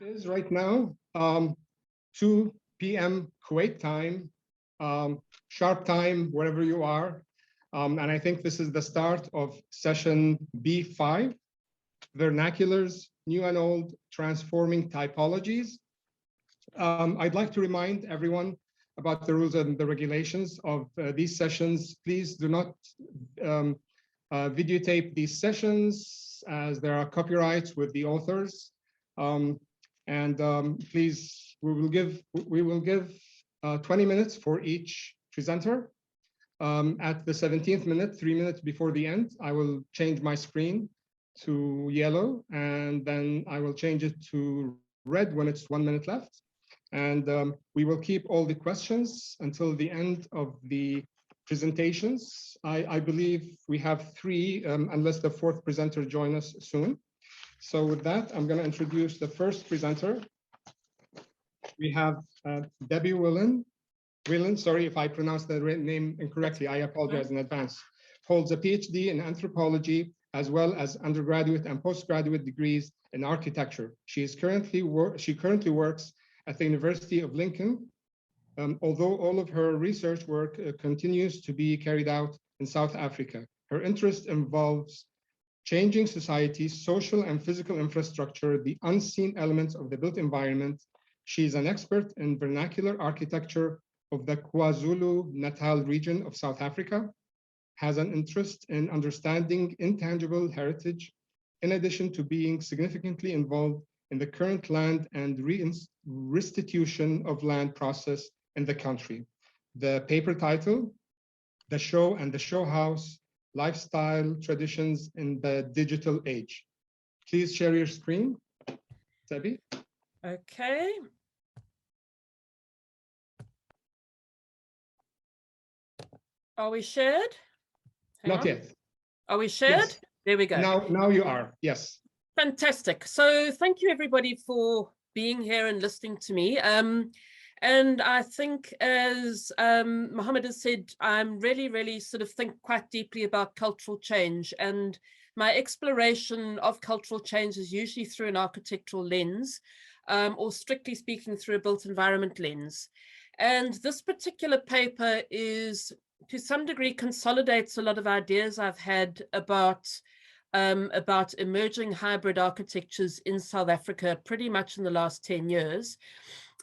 Is right now 2 p.m. Kuwait time, sharp time wherever you are. And I think this is the start of session B5, Vernaculars, New and Old, Transforming Typologies. I'd like to remind everyone about the rules and the regulations of these sessions. Please do not videotape these sessions as there are copyrights with the authors. Please, we will give 20 minutes for each presenter. At the 17th minute, 3 minutes before the end, I will change my screen to yellow, and then I will change it to red when it's 1 minute left. And we will keep all the questions until the end of the presentations. I believe we have 3, unless the 4th presenter joins us soon. So with that, I'm going to introduce the first presenter. We have Debbie Whelan, sorry if I pronounced the name incorrectly, I apologize in advance. Holds a PhD in anthropology, as well as undergraduate and postgraduate degrees in architecture. She currently works at the University of Lincoln, although all of her research work continues to be carried out in South Africa. Her interest involves changing society's social and physical infrastructure, the unseen elements of the built environment. She is an expert in vernacular architecture of the KwaZulu-Natal region of South Africa, has an interest in understanding intangible heritage, in addition to being significantly involved in the current land and restitution of land process in the country. The paper title, The Show and the Show House, Lifestyle Traditions in the Digital Age. Please share your screen, Debbie. Okay. Are we shared? Not yet. Are we shared? Yes. There we go. Now you are, yes. Fantastic. So thank you everybody for being here and listening to me. And I think, as Mohammed has said, I'm really sort of think quite deeply about cultural change, and my exploration of cultural change is usually through an architectural lens, or strictly speaking through a built environment lens. And this particular paper is, to some degree, consolidates a lot of ideas I've had about emerging hybrid architectures in South Africa pretty much in the last 10 years.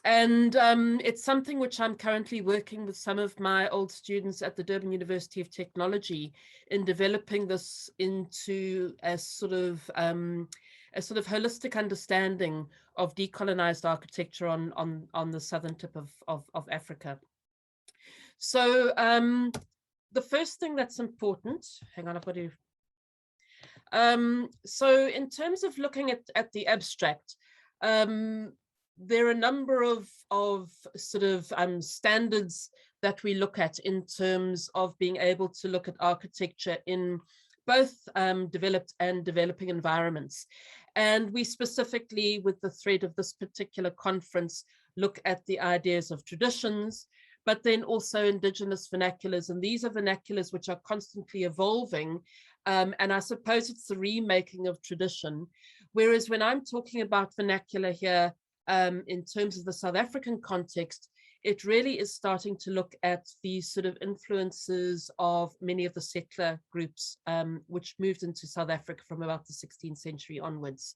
And it's something which I'm currently working with some of my old students at the Durban University of Technology in developing this into a sort of holistic understanding of decolonized architecture on the southern tip of Africa. So the first thing that's important, hang on, I've got to. So in terms of looking at the abstract, there are a number of sort of standards that we look at in terms of being able to look at architecture in both developed and developing environments. And we specifically, with the thread of this particular conference, look at the ideas of traditions, but then also indigenous vernaculars. And these are vernaculars which are constantly evolving. And I suppose it's the remaking of tradition. Whereas when I'm talking about vernacular here, in terms of the South African context, it really is starting to look at these sort of influences of many of the settler groups which moved into South Africa from about the 16th century onwards.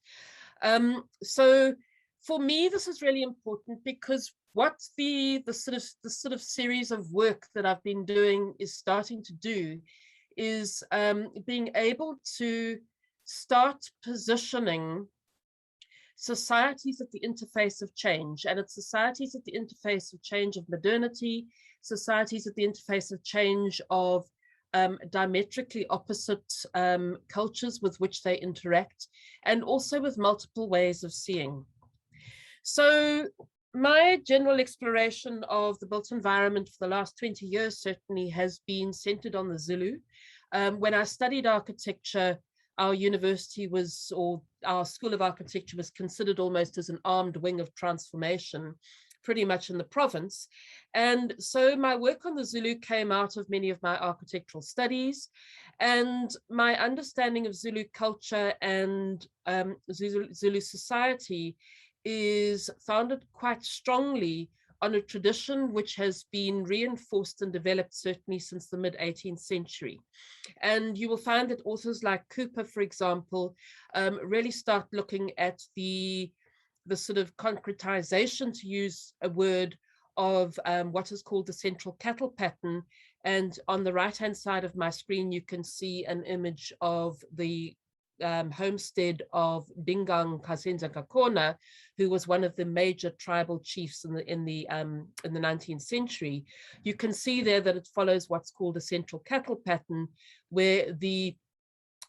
So for me, this is really important because what the sort of series of work that I've been doing is starting to do is being able to start positioning societies at the interface of change, and it's societies at the interface of change of modernity, societies at the interface of change of diametrically opposite cultures with which they interact, and also with multiple ways of seeing. So my general exploration of the built environment for the last 20 years certainly has been centered on the Zulu. When I studied architecture, our university was, or our School of Architecture was considered almost as an armed wing of transformation, pretty much in the province. And so my work on the Zulu came out of many of my architectural studies, and my understanding of Zulu culture and Zulu society is founded quite strongly on a tradition which has been reinforced and developed certainly since the mid-18th century. And you will find that authors like Cooper, for example, really start looking at the sort of concretization, to use a word, of what is called the central cattle pattern. And on the right-hand side of my screen, you can see an image of the homestead of Dingang Kasenza Kakona, who was one of the major tribal chiefs in the 19th century. You can see there that it follows what's called a central cattle pattern, where the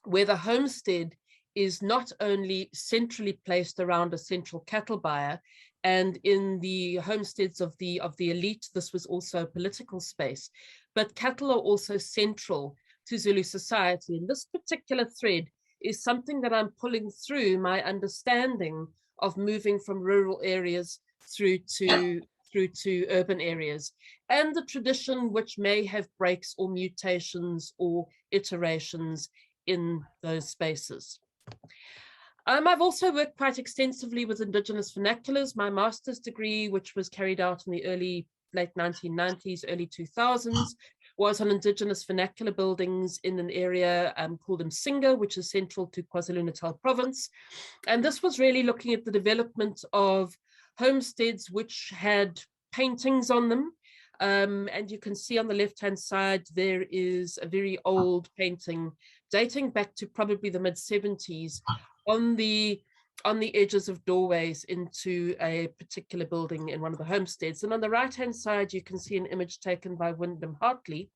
homestead is not only centrally placed around a central cattle buyer, and in the homesteads of the elite, this was also a political space, but cattle are also central to Zulu society. And this particular thread is something that I'm pulling through my understanding of moving from rural areas through to urban areas, and the tradition which may have breaks or mutations or iterations in those spaces. I've also worked quite extensively with Indigenous vernaculars. My master's degree, which was carried out in the late 1990s, early 2000s, was on Indigenous vernacular buildings in an area called Msinga, which is central to KwaZulu-Natal province. And this was really looking at the development of homesteads which had paintings on them. And you can see on the left-hand side, there is a very old painting dating back to probably the mid-70s on the edges of doorways into a particular building in one of the homesteads. And on the right-hand side, you can see an image taken by Wyndham Hartley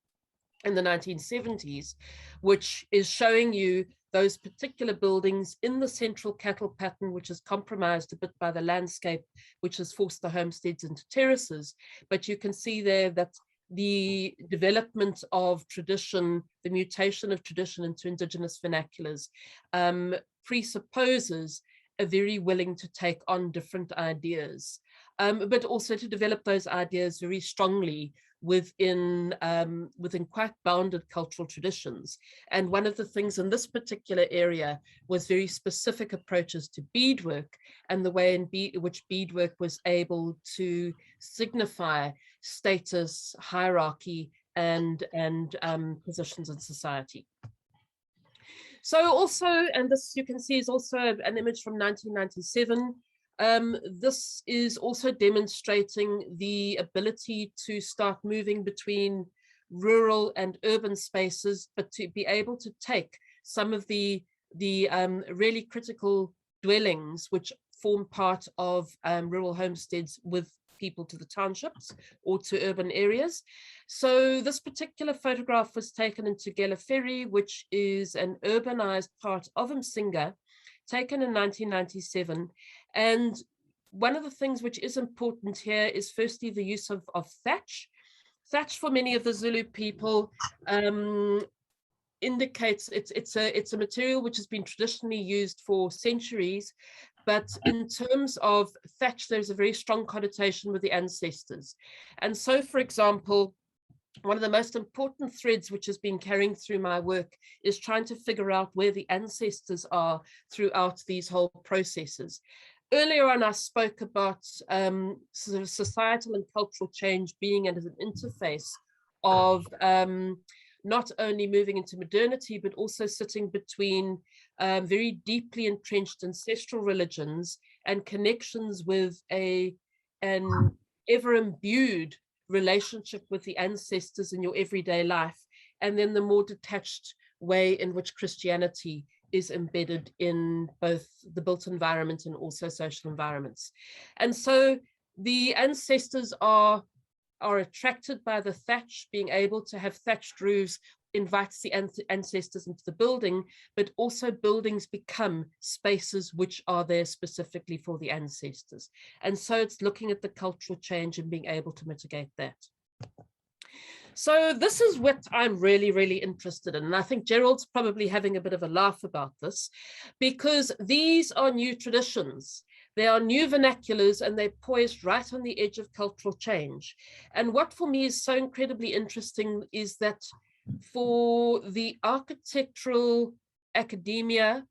in the 1970s, which is showing you those particular buildings in the central cattle pattern, which is compromised a bit by the landscape, which has forced the homesteads into terraces. But you can see there that the development of tradition, the mutation of tradition into Indigenous vernaculars, presupposes a very willing to take on different ideas, but also to develop those ideas very strongly within quite bounded cultural traditions. And one of the things in this particular area was very specific approaches to beadwork, and the way in which beadwork was able to signify status, hierarchy, and positions in society. So also, and this you can see is also an image from 1997. This is also demonstrating the ability to start moving between rural and urban spaces, but to be able to take some of the really critical dwellings which form part of rural homesteads with people to the townships or to urban areas. So this particular photograph was taken in Tugela Ferry, which is an urbanized part of Msinga, taken in 1997. And one of the things which is important here is firstly the use of thatch. Thatch for many of the Zulu people indicates it's a material which has been traditionally used for centuries. But in terms of thatch, there's a very strong connotation with the ancestors. And so, for example, one of the most important threads which has been carrying through my work is trying to figure out where the ancestors are throughout these whole processes. Earlier on, I spoke about sort of societal and cultural change being at an interface of not only moving into modernity, but also sitting between very deeply entrenched ancestral religions and connections with an ever imbued relationship with the ancestors in your everyday life, and then the more detached way in which Christianity is embedded in both the built environment and also social environments. And so the ancestors are attracted by the thatch. Being able to have thatched roofs invites the ancestors into the building, but also buildings become spaces which are there specifically for the ancestors. And so it's looking at the cultural change and being able to mitigate that. So this is what I'm really, really interested in. And I think Gerald's probably having a bit of a laugh about this, because these are new traditions. They are new vernaculars, and they're poised right on the edge of cultural change. And what for me is so incredibly interesting is that for the architectural academia,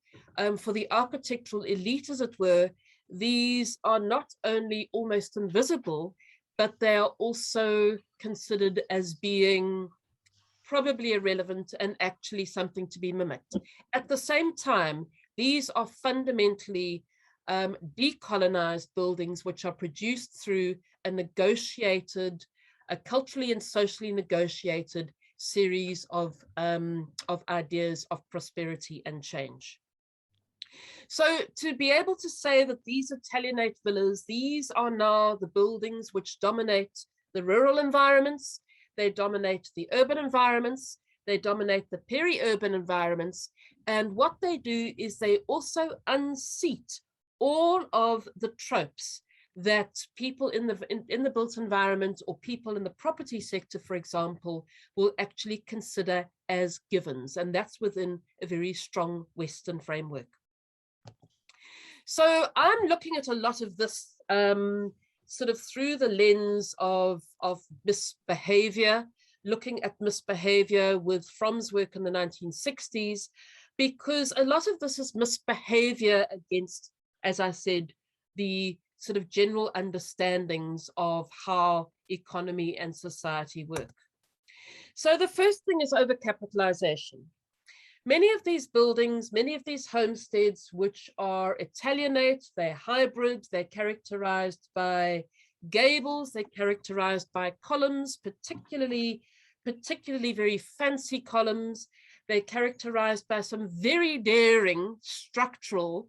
for the architectural elite, as it were, these are not only almost invisible, but they are also considered as being probably irrelevant and actually something to be mimicked. At the same time, these are fundamentally decolonized buildings which are produced through a negotiated, a culturally and socially negotiated series of ideas of prosperity and change. So to be able to say that these Italianate villas, these are now the buildings which dominate the rural environments, they dominate the urban environments, they dominate the peri-urban environments, and what they do is they also unseat all of the tropes that people in the built environment or people in the property sector, for example, will actually consider as givens, and that's within a very strong Western framework. So I'm looking at a lot of this sort of through the lens of misbehavior, looking at misbehavior with Fromm's work in the 1960s, because a lot of this is misbehavior against, as I said, the sort of general understandings of how economy and society work. So the first thing is overcapitalization. Many of these buildings, many of these homesteads, which are Italianate, they're hybrid, they're characterized by gables, they're characterized by columns, particularly very fancy columns. They're characterized by some very daring structural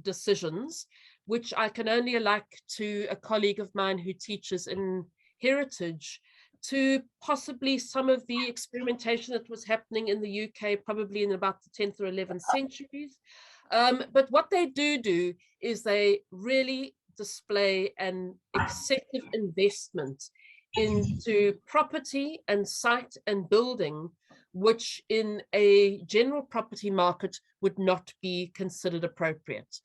decisions, which I can only like to a colleague of mine who teaches in heritage, to possibly some of the experimentation that was happening in the UK, probably in about the 10th or 11th centuries. But what they do is they really display an excessive investment into property and site and building, which in a general property market would not be considered appropriate.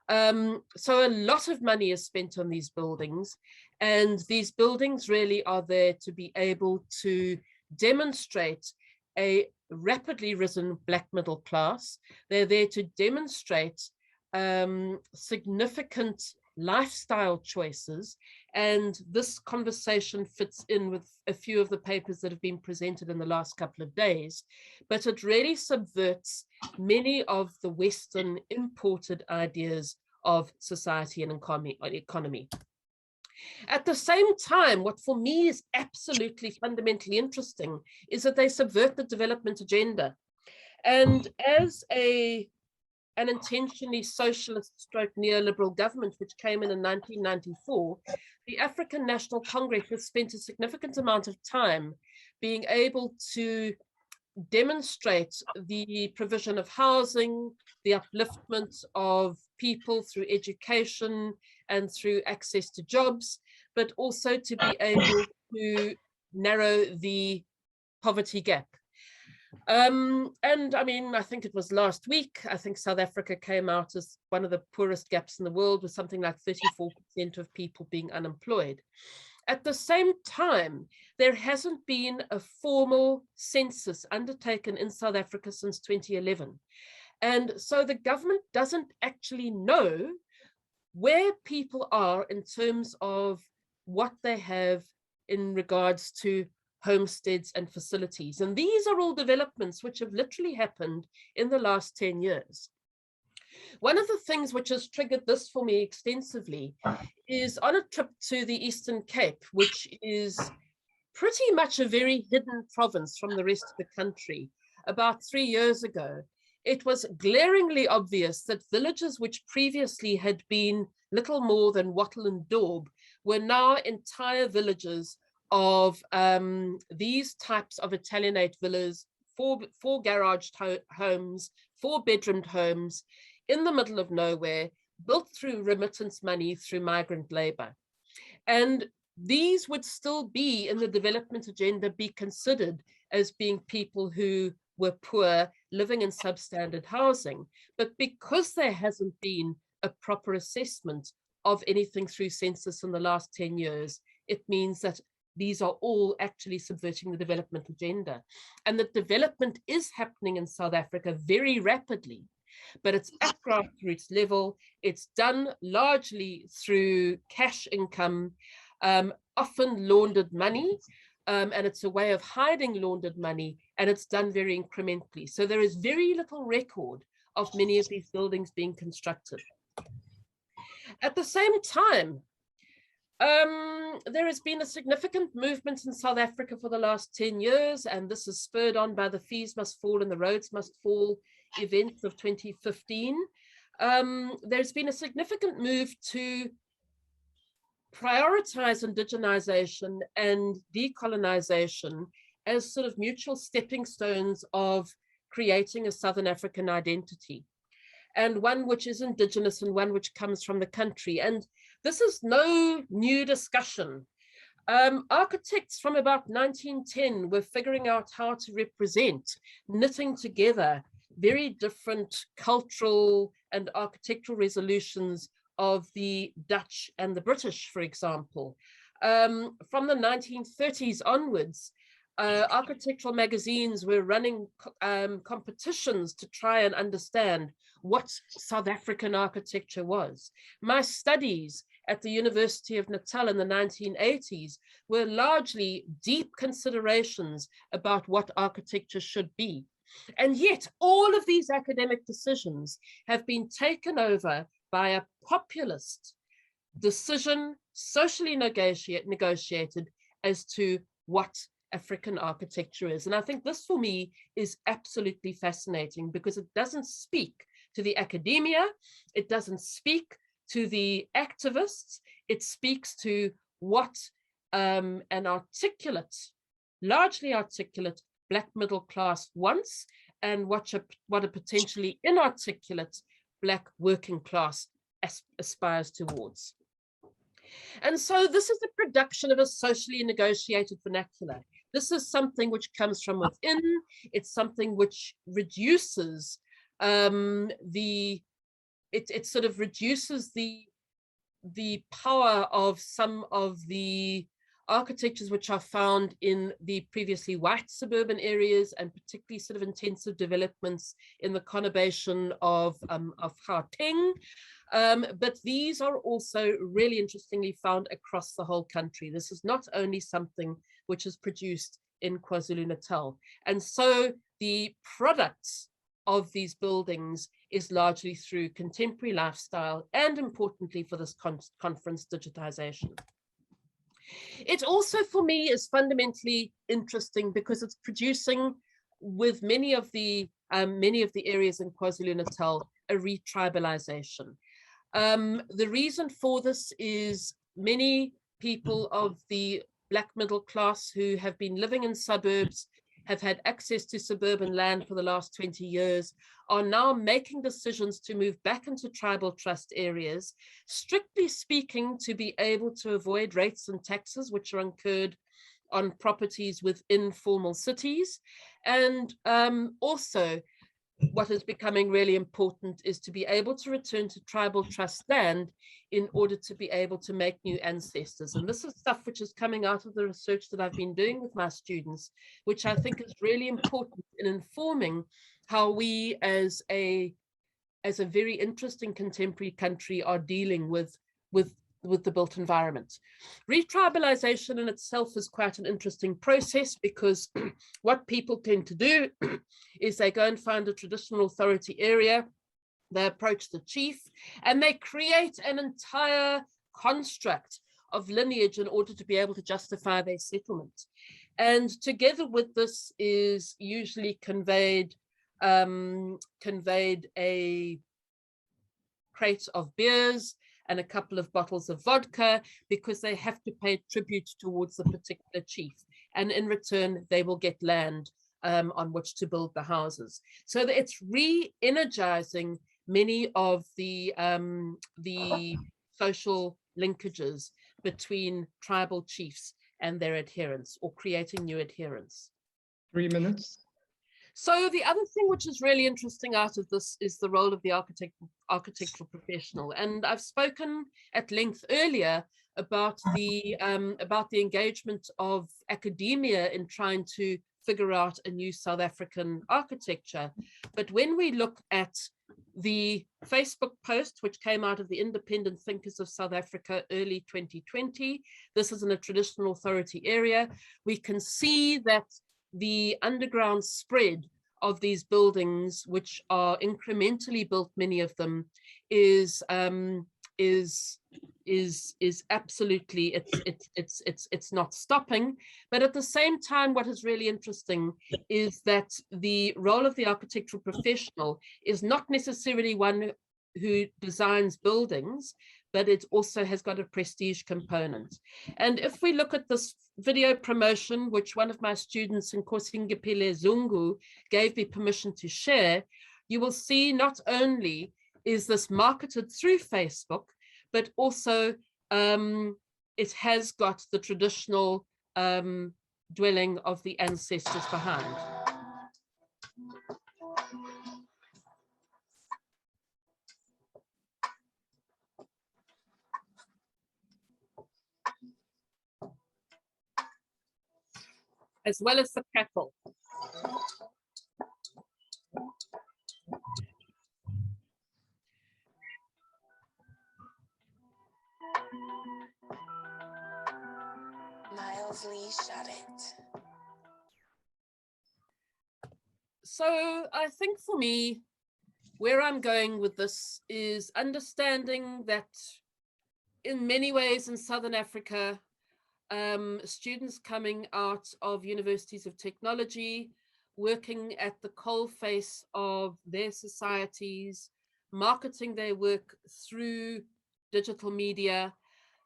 So a lot of money is spent on these buildings, and these buildings really are there to be able to demonstrate a rapidly risen Black middle class. They're there to demonstrate significant lifestyle choices, and this conversation fits in with a few of the papers that have been presented in the last couple of days, but it really subverts many of the Western imported ideas of society and economy. At the same time, what for me is absolutely fundamentally interesting is that they subvert the development agenda. And as an intentionally socialist stroke neoliberal government, which came in 1994, the African National Congress has spent a significant amount of time being able to demonstrate the provision of housing, the upliftment of people through education and through access to jobs, but also to be able to narrow the poverty gap. And I mean, I think it was last week, I think South Africa came out as one of the poorest gaps in the world, with something like 34% of people being unemployed. At the same time, there hasn't been a formal census undertaken in South Africa since 2011. And so the government doesn't actually know where people are in terms of what they have in regards to homesteads and facilities. And these are all developments which have literally happened in the last 10 years. One of the things which has triggered this for me extensively is on a trip to the Eastern Cape, which is pretty much a very hidden province from the rest of the country. About 3 years ago, it was glaringly obvious that villages which previously had been little more than wattle and daub were now entire villages of these types of Italianate villas, four garaged homes, 4-bedroomed homes in the middle of nowhere, built through remittance money through migrant labor. And these would still be in the development agenda, be considered as being people who were poor, living in substandard housing. But because there hasn't been a proper assessment of anything through census in the last 10 years, it means that these are all actually subverting the development agenda. And that development is happening in South Africa very rapidly. but it's at grassroots level. It's done largely through cash income, often laundered money, and it's a way of hiding laundered money, and it's done very incrementally. So there is very little record of many of these buildings being constructed. At the same time, there has been a significant movement in South Africa for the last 10 years, and this is spurred on by the Fees Must Fall and the Roads Must Fall events of 2015. There's been a significant move to prioritize indigenization and decolonization as sort of mutual stepping stones of creating a Southern African identity, and one which is indigenous and one which comes from the country. And this is no new discussion. Architects from about 1910 were figuring out how to represent, knitting together very different cultural and architectural resolutions of the Dutch and the British, for example. From the 1930s onwards, architectural magazines were running competitions to try and understand what South African architecture was. My studies at the University of Natal in the 1980s were largely deep considerations about what architecture should be. And yet all of these academic decisions have been taken over by a populist decision, socially negotiated as to what African architecture is. And I think this for me is absolutely fascinating, because it doesn't speak to the academia, it doesn't speak to the activists, it speaks to what an articulate, largely articulate Black middle class wants, and what a potentially inarticulate Black working class aspires towards. And so this is the production of a socially negotiated vernacular. This is something which comes from within. It's something which reduces it sort of reduces the power of some of the architectures which are found in the previously white suburban areas, and particularly sort of intensive developments in the conurbation of Gauteng. But these are also really interestingly found across the whole country. This is not only something which is produced in KwaZulu-Natal. And so the products of these buildings is largely through contemporary lifestyle, and importantly for this conference, digitization. It also, for me, is fundamentally interesting because it's producing, with many of the areas in KwaZulu-Natal, a retribalization. The reason for this is many people of the Black middle class who have been living in suburbs, have had access to suburban land for the last 20 years, are now making decisions to move back into tribal trust areas, strictly speaking, to be able to avoid rates and taxes which are incurred on properties within formal cities. And also, what is becoming really important is to be able to return to tribal trust land in order to be able to make new ancestors. And this is stuff which is coming out of the research that I've been doing with my students, which I think is really important in informing how we as a very interesting contemporary country are dealing with the built environment. Retribalization in itself is quite an interesting process, because what people tend to do is they go and find a traditional authority area, they approach the chief, and they create an entire construct of lineage in order to be able to justify their settlement. And together with this is usually conveyed a crate of beers and a couple of bottles of vodka, because they have to pay tribute towards a particular chief. And in return, they will get land on which to build the houses. So that it's re-energizing many of the social linkages between tribal chiefs and their adherents, or creating new adherents. 3 minutes. So the other thing which is really interesting out of this is the role of the architectural professional. And I've spoken at length earlier about the engagement of academia in trying to figure out a new South African architecture. But when we look at the Facebook post, which came out of the Independent Thinkers of South Africa early 2020. This is in a traditional authority area. We can see that the underground spread of these buildings, which are incrementally built, many of them, is absolutely, it's not stopping. But at the same time, what is really interesting is that the role of the architectural professional is not necessarily one who designs buildings, but it also has got a prestige component. And if we look at this video promotion, which one of my students in Kosingipile Zungu gave me permission to share, you will see not only is this marketed through Facebook, but also it has got the traditional dwelling of the ancestors behind. As well as the cattle. Miles Lee shot it. So I think for me, where I'm going with this is understanding that in many ways in Southern Africa, students coming out of universities of technology, working at the coalface of their societies, marketing their work through digital media,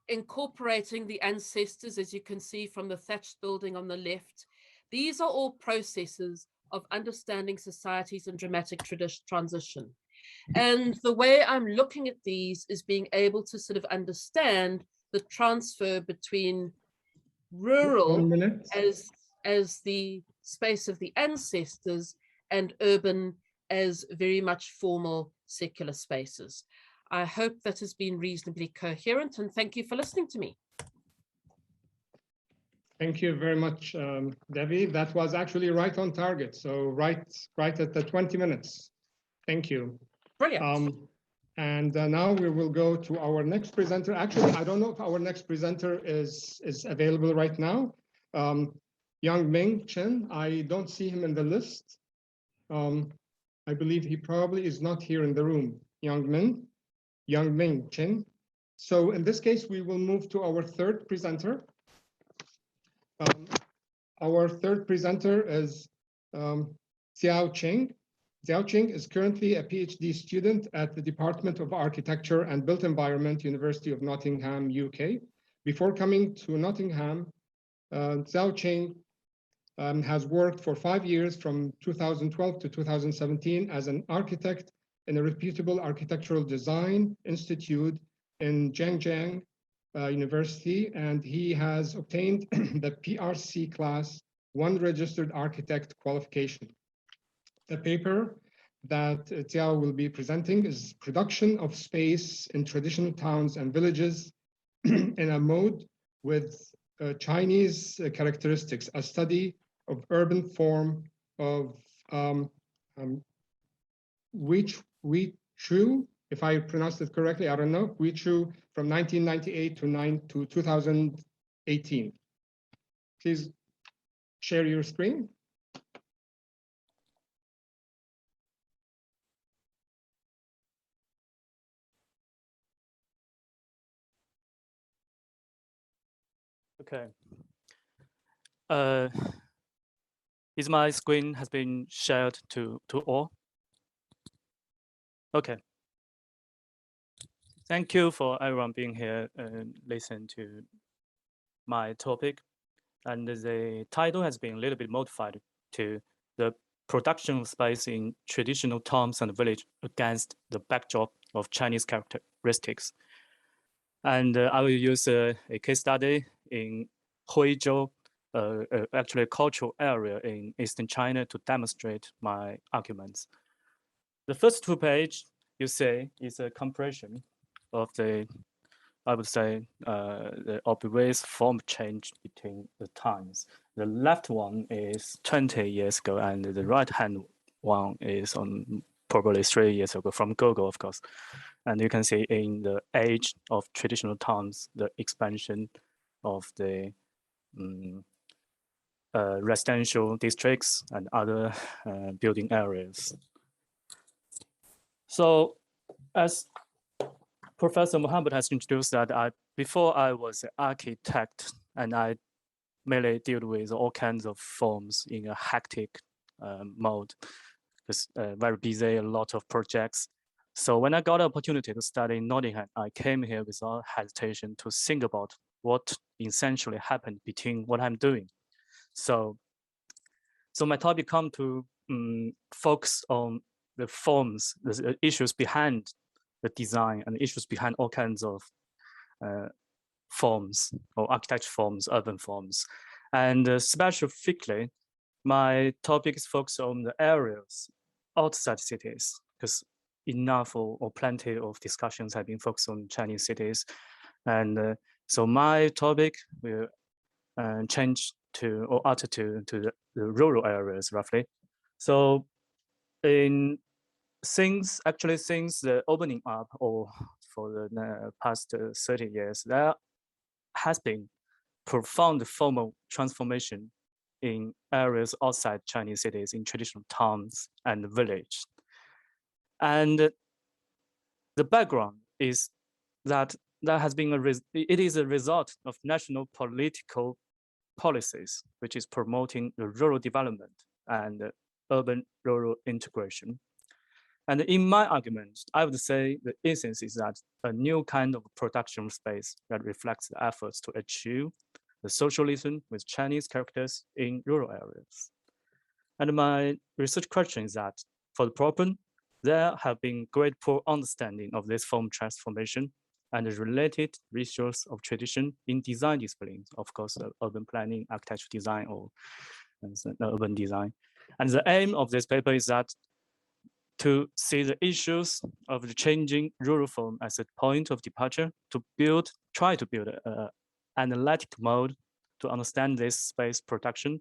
incorporating the ancestors, as you can see from the thatched building on the left. These are all processes of understanding societies in dramatic transition. And the way I'm looking at these is being able to sort of understand the transfer between rural as the space of the ancestors and urban as very much formal secular spaces. I hope that has been reasonably coherent, and thank you for listening to me. Thank you very much, Debbie. That was actually right on target. So right at the 20 minutes. Thank you. Brilliant. And now we will go to our next presenter. Actually, I don't know if our next presenter is available right now. Yang Ming Chen, I don't see him in the list. I believe he probably is not here in the room. Yang Ming Chen. So in this case, we will move to our third presenter. Our third presenter is Xiao Cheng. Xiao Cheng is currently a PhD student at the Department of Architecture and Built Environment, University of Nottingham, UK. Before coming to Nottingham, Xiao Cheng has worked for 5 years from 2012 to 2017 as an architect in a reputable architectural design institute in Zhejiang University, and he has obtained the PRC Class 1 Registered Architect qualification. The paper that Xiao will be presenting is Production of Space in Traditional Towns and Villages in a Mode with Chinese Characteristics, a study of urban form of Huichu, if I pronounced it correctly, I don't know, Huichu from 1998 to 2018. Please share your screen. Okay. Is my screen has been shared to all? Okay. Thank you for everyone being here and listen to my topic. And the title has been a little bit modified to the production of space in traditional towns and village against the backdrop of Chinese characteristics. And I will use a case study in Huizhou, actually a cultural area in Eastern China to demonstrate my arguments. The first 2 pages you see is a comparison of the, I would say, the obvious form change between the times. The left one is 20 years ago, and the right-hand one is on probably 3 years ago from Google, of course. And you can see in the age of traditional towns, the expansion of the residential districts and other building areas. So as Professor Mohammed has introduced that before I was an architect and I mainly deal with all kinds of forms in a hectic mode. It's very busy, a lot of projects. So when I got the opportunity to study in Nottingham, I came here without hesitation to think about what essentially happened between what I'm doing. So my topic come to focus on the forms, the issues behind the design and issues behind all kinds of forms or architecture forms, urban forms. And specifically, my topic is focused on the areas outside cities, because enough or plenty of discussions have been focused on Chinese cities. And so my topic will change to or alter to the rural areas roughly. So since the opening up or for the past 30 years, there has been profound formal transformation in areas outside Chinese cities, in traditional towns and villages. And the background is that has been it is a result of national political policies, which is promoting the rural development and urban-rural integration. And in my argument, I would say the essence is that a new kind of production space that reflects the efforts to achieve the socialism with Chinese characters in rural areas. And my research question is that for the problem, there have been great poor understanding of this form transformation and the related rituals of tradition in design disciplines, of course, urban planning, architecture design, or urban design. And the aim of this paper is that to see the issues of the changing rural form as a point of departure, to try to build an analytic mode to understand this space production,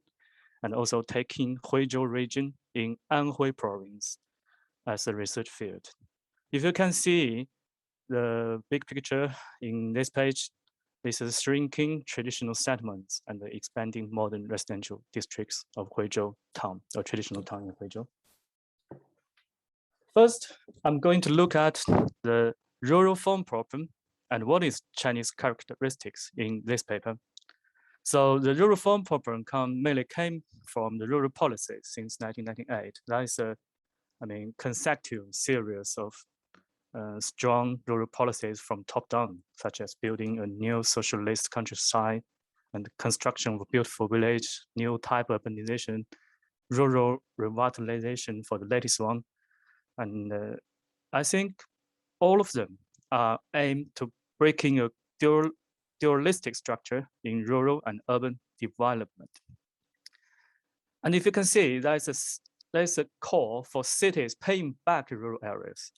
and also taking Huizhou region in Anhui province as a research field. If you can see the big picture in this page, this is shrinking traditional settlements and the expanding modern residential districts of Huizhou town, or traditional town in Huizhou. First, I'm going to look at the rural form problem and what is Chinese characteristics in this paper. So the rural form problem mainly came from the rural policy since 1998. That is a, consecutive series of strong rural policies from top down, such as building a new socialist countryside and construction of a beautiful village, new type of urbanization, rural revitalization for the latest one. And I think all of them are aimed to breaking a dualistic structure in rural and urban development. And if you can see, there's a call for cities paying back rural areas,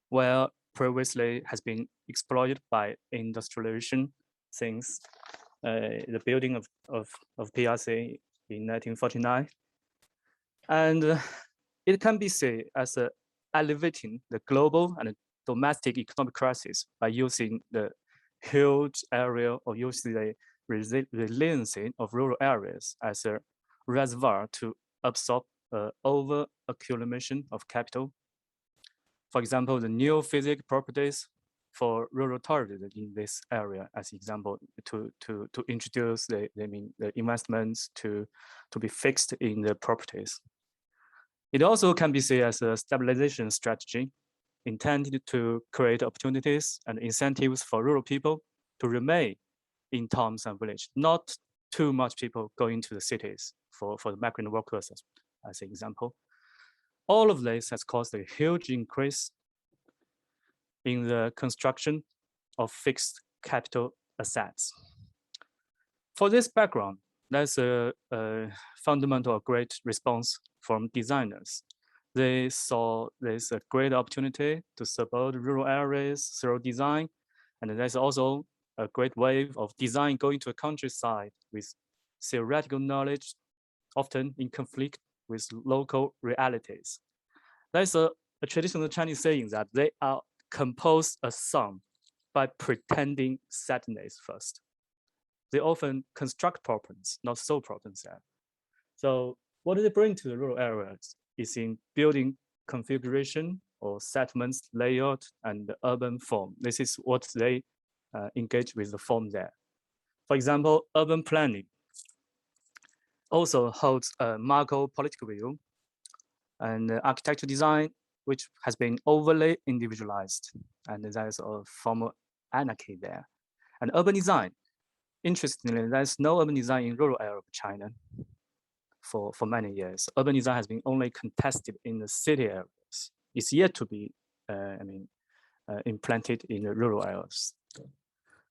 where previously has been exploited by industrialization since the building of PRC in 1949. And it can be seen as elevating the global and domestic economic crisis by using the huge area or using the resiliency of rural areas as a reservoir to absorb over accumulation of capital. For example, the new physical properties for rural tourism in this area, as example, to introduce the investments to be fixed in the properties. It also can be seen as a stabilization strategy intended to create opportunities and incentives for rural people to remain in towns and villages, not too much people going to the cities for the migrant workers, as an example. All of this has caused a huge increase in the construction of fixed capital assets. For this background, there's a fundamental great response from designers. They saw there's a great opportunity to support rural areas through design, and there's also a great wave of design going to a countryside with theoretical knowledge, often in conflict with local realities. There's a a traditional Chinese saying that they are compose a song by pretending sadness first. They often construct problems, not solve problems there. So what do they bring to the rural areas is in building configuration or settlements, layout, and the urban form. This is what they engage with the form there. For example, urban planning also holds a macro political view, and architecture design, which has been overly individualized, and there's a form of anarchy there. And urban design, interestingly, there's no urban design in rural area of China for many years. Urban design has been only contested in the city areas. It's yet to be, implanted in the rural areas.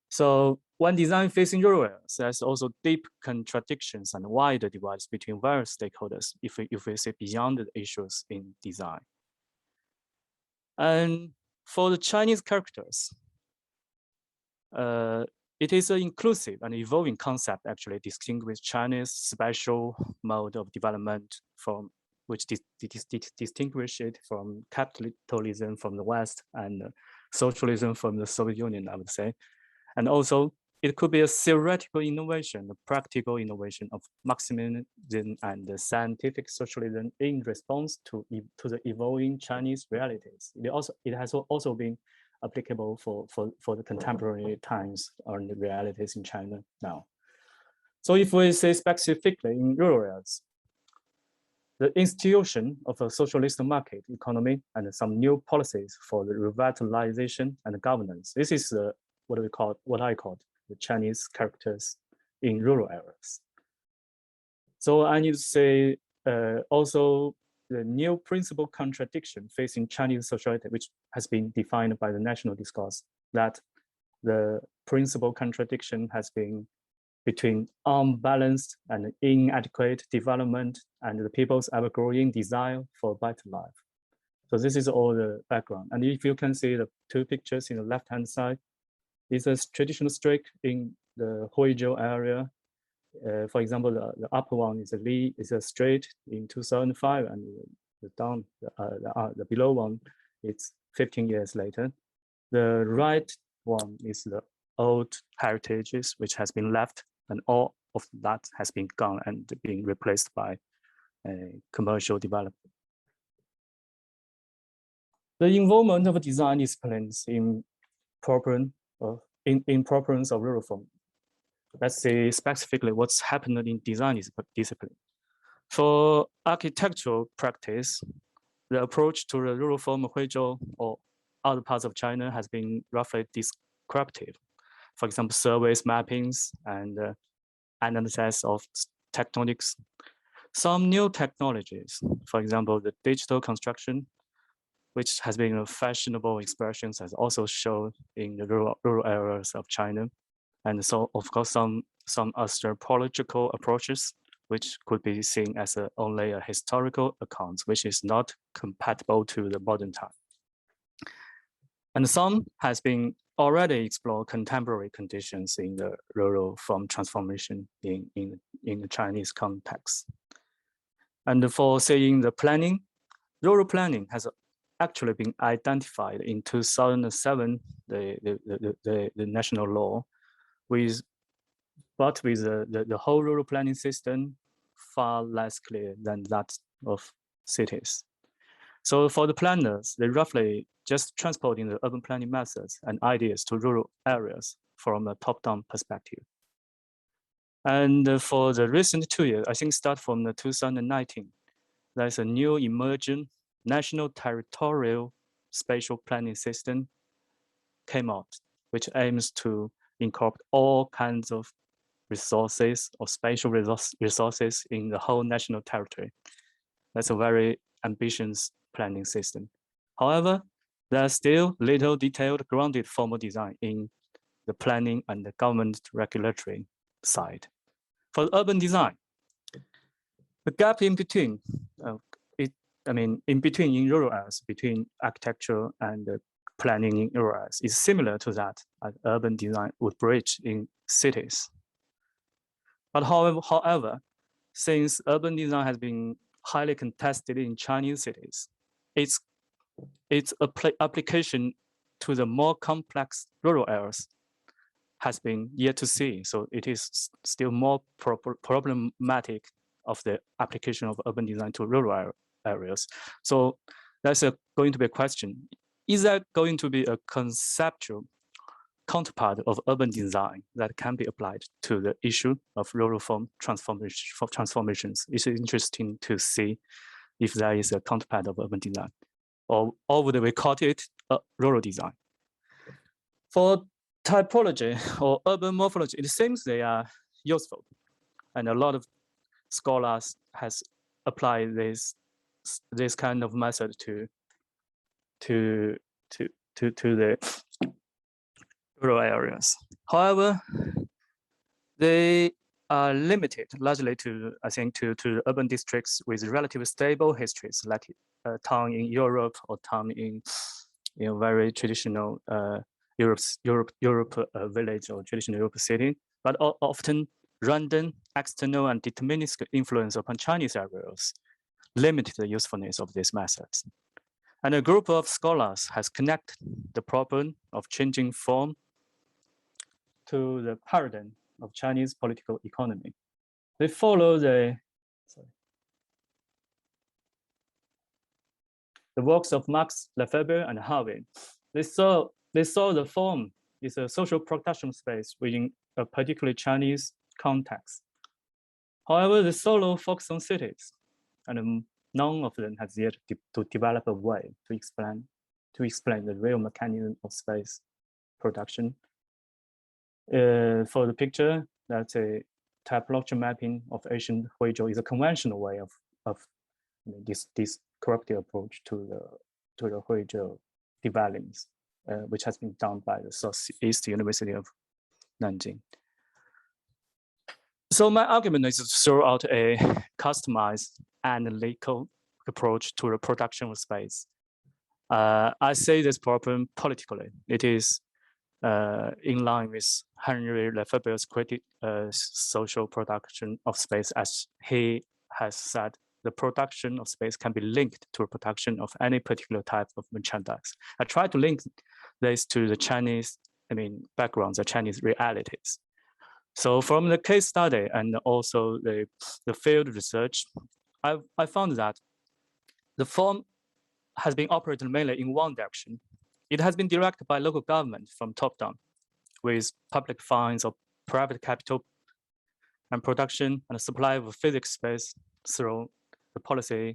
So when design facing rural areas, there's also deep contradictions and wider divides between various stakeholders if we see beyond the issues in design. And for the Chinese characters, it is an inclusive and evolving concept actually distinguishes China's special mode of development from which distinguish it from capitalism from the West and socialism from the Soviet Union, I would say. And also, it could be a theoretical innovation, a practical innovation of Marxism and the scientific socialism in response to the evolving Chinese realities. It has also been applicable for the contemporary times or the realities in China now. So if we say specifically in rural areas, the institution of a socialist market economy and some new policies for the revitalization and governance. This is what I call the Chinese characters in rural areas. So I need to say also the new principal contradiction facing Chinese society, which has been defined by the national discourse, that the principal contradiction has been between unbalanced and inadequate development and the people's ever-growing desire for a better life. So this is all the background. And if you can see the two pictures in the left-hand side, it's a traditional street in the Huizhou area. For example, the upper one is a street in 2005, and the below one, it's 15 years later. The right one is the old heritages, which has been left, and all of that has been gone and being replaced by commercial development. The involvement of design disciplines in properance of rural form. Let's say specifically what's happened in design discipline. For architectural practice, the approach to the rural form of Huizhou or other parts of China has been roughly descriptive. For example, surveys, mappings, and analysis of tectonics. Some new technologies, for example, the digital construction, which has been a fashionable expression, has also shown in the rural areas of China. And so, of course, some anthropological approaches, which could be seen as only a historical account, which is not compatible to the modern time. And some has been already explored contemporary conditions in the rural form transformation in the Chinese context. And for saying the planning, rural planning has actually been identified in 2007, the national law, but with the whole rural planning system far less clear than that of cities. So for the planners, they roughly just transporting the urban planning methods and ideas to rural areas from a top-down perspective. And for the recent 2 years, I think start from the 2019, there's a new emerging national territorial spatial planning system came out, which aims to incorporate all kinds of resources or spatial resources in the whole national territory. That's a very ambitious planning system. However, there's still little detailed grounded formal design in the planning and the government regulatory side. For urban design, the gap in between, in rural areas, between architecture and planning in rural areas is similar to that urban design would bridge in cities. But however, since urban design has been highly contested in Chinese cities, its its application to the more complex rural areas has been yet to see. So it is still more problematic of the application of urban design to rural areas. So that's going to be a question. Is that going to be a conceptual counterpart of urban design that can be applied to the issue of rural form transformations? It's interesting to see if there is a counterpart of urban design, or would we call it rural design? For typology or urban morphology, it seems they are useful, and a lot of scholars has applied this kind of method to the rural areas. However, they are limited largely to, I think, to urban districts with relatively stable histories, like a town in Europe or town in very traditional Europe village or traditional Europe city, but often random, external, and deterministic influence upon Chinese areas limited the usefulness of these methods. And a group of scholars has connected the problem of changing form to the paradigm of Chinese political economy. They follow the works of Marx, Lefebvre, and Harvey. They saw the form is a social production space within a particularly Chinese context. However, the solo focus on cities, and none of them has yet to develop a way to explain the real mechanism of space production. For the picture, that's a typological mapping of ancient Huizhou is a conventional way of this corrective approach to the Huizhou developments, which has been done by the Southeast University of Nanjing. So my argument is to throw out a customized analytical approach to the production of space. I say this problem politically. It is in line with Henry Lefebvre's critique social production of space, as he has said, the production of space can be linked to a production of any particular type of merchandise. I try to link this to the Chinese, backgrounds, the Chinese realities. So from the case study and also the field research, I found that the form has been operated mainly in one direction. It has been directed by local government from top down, with public funds or private capital and production and supply of physical space through the policy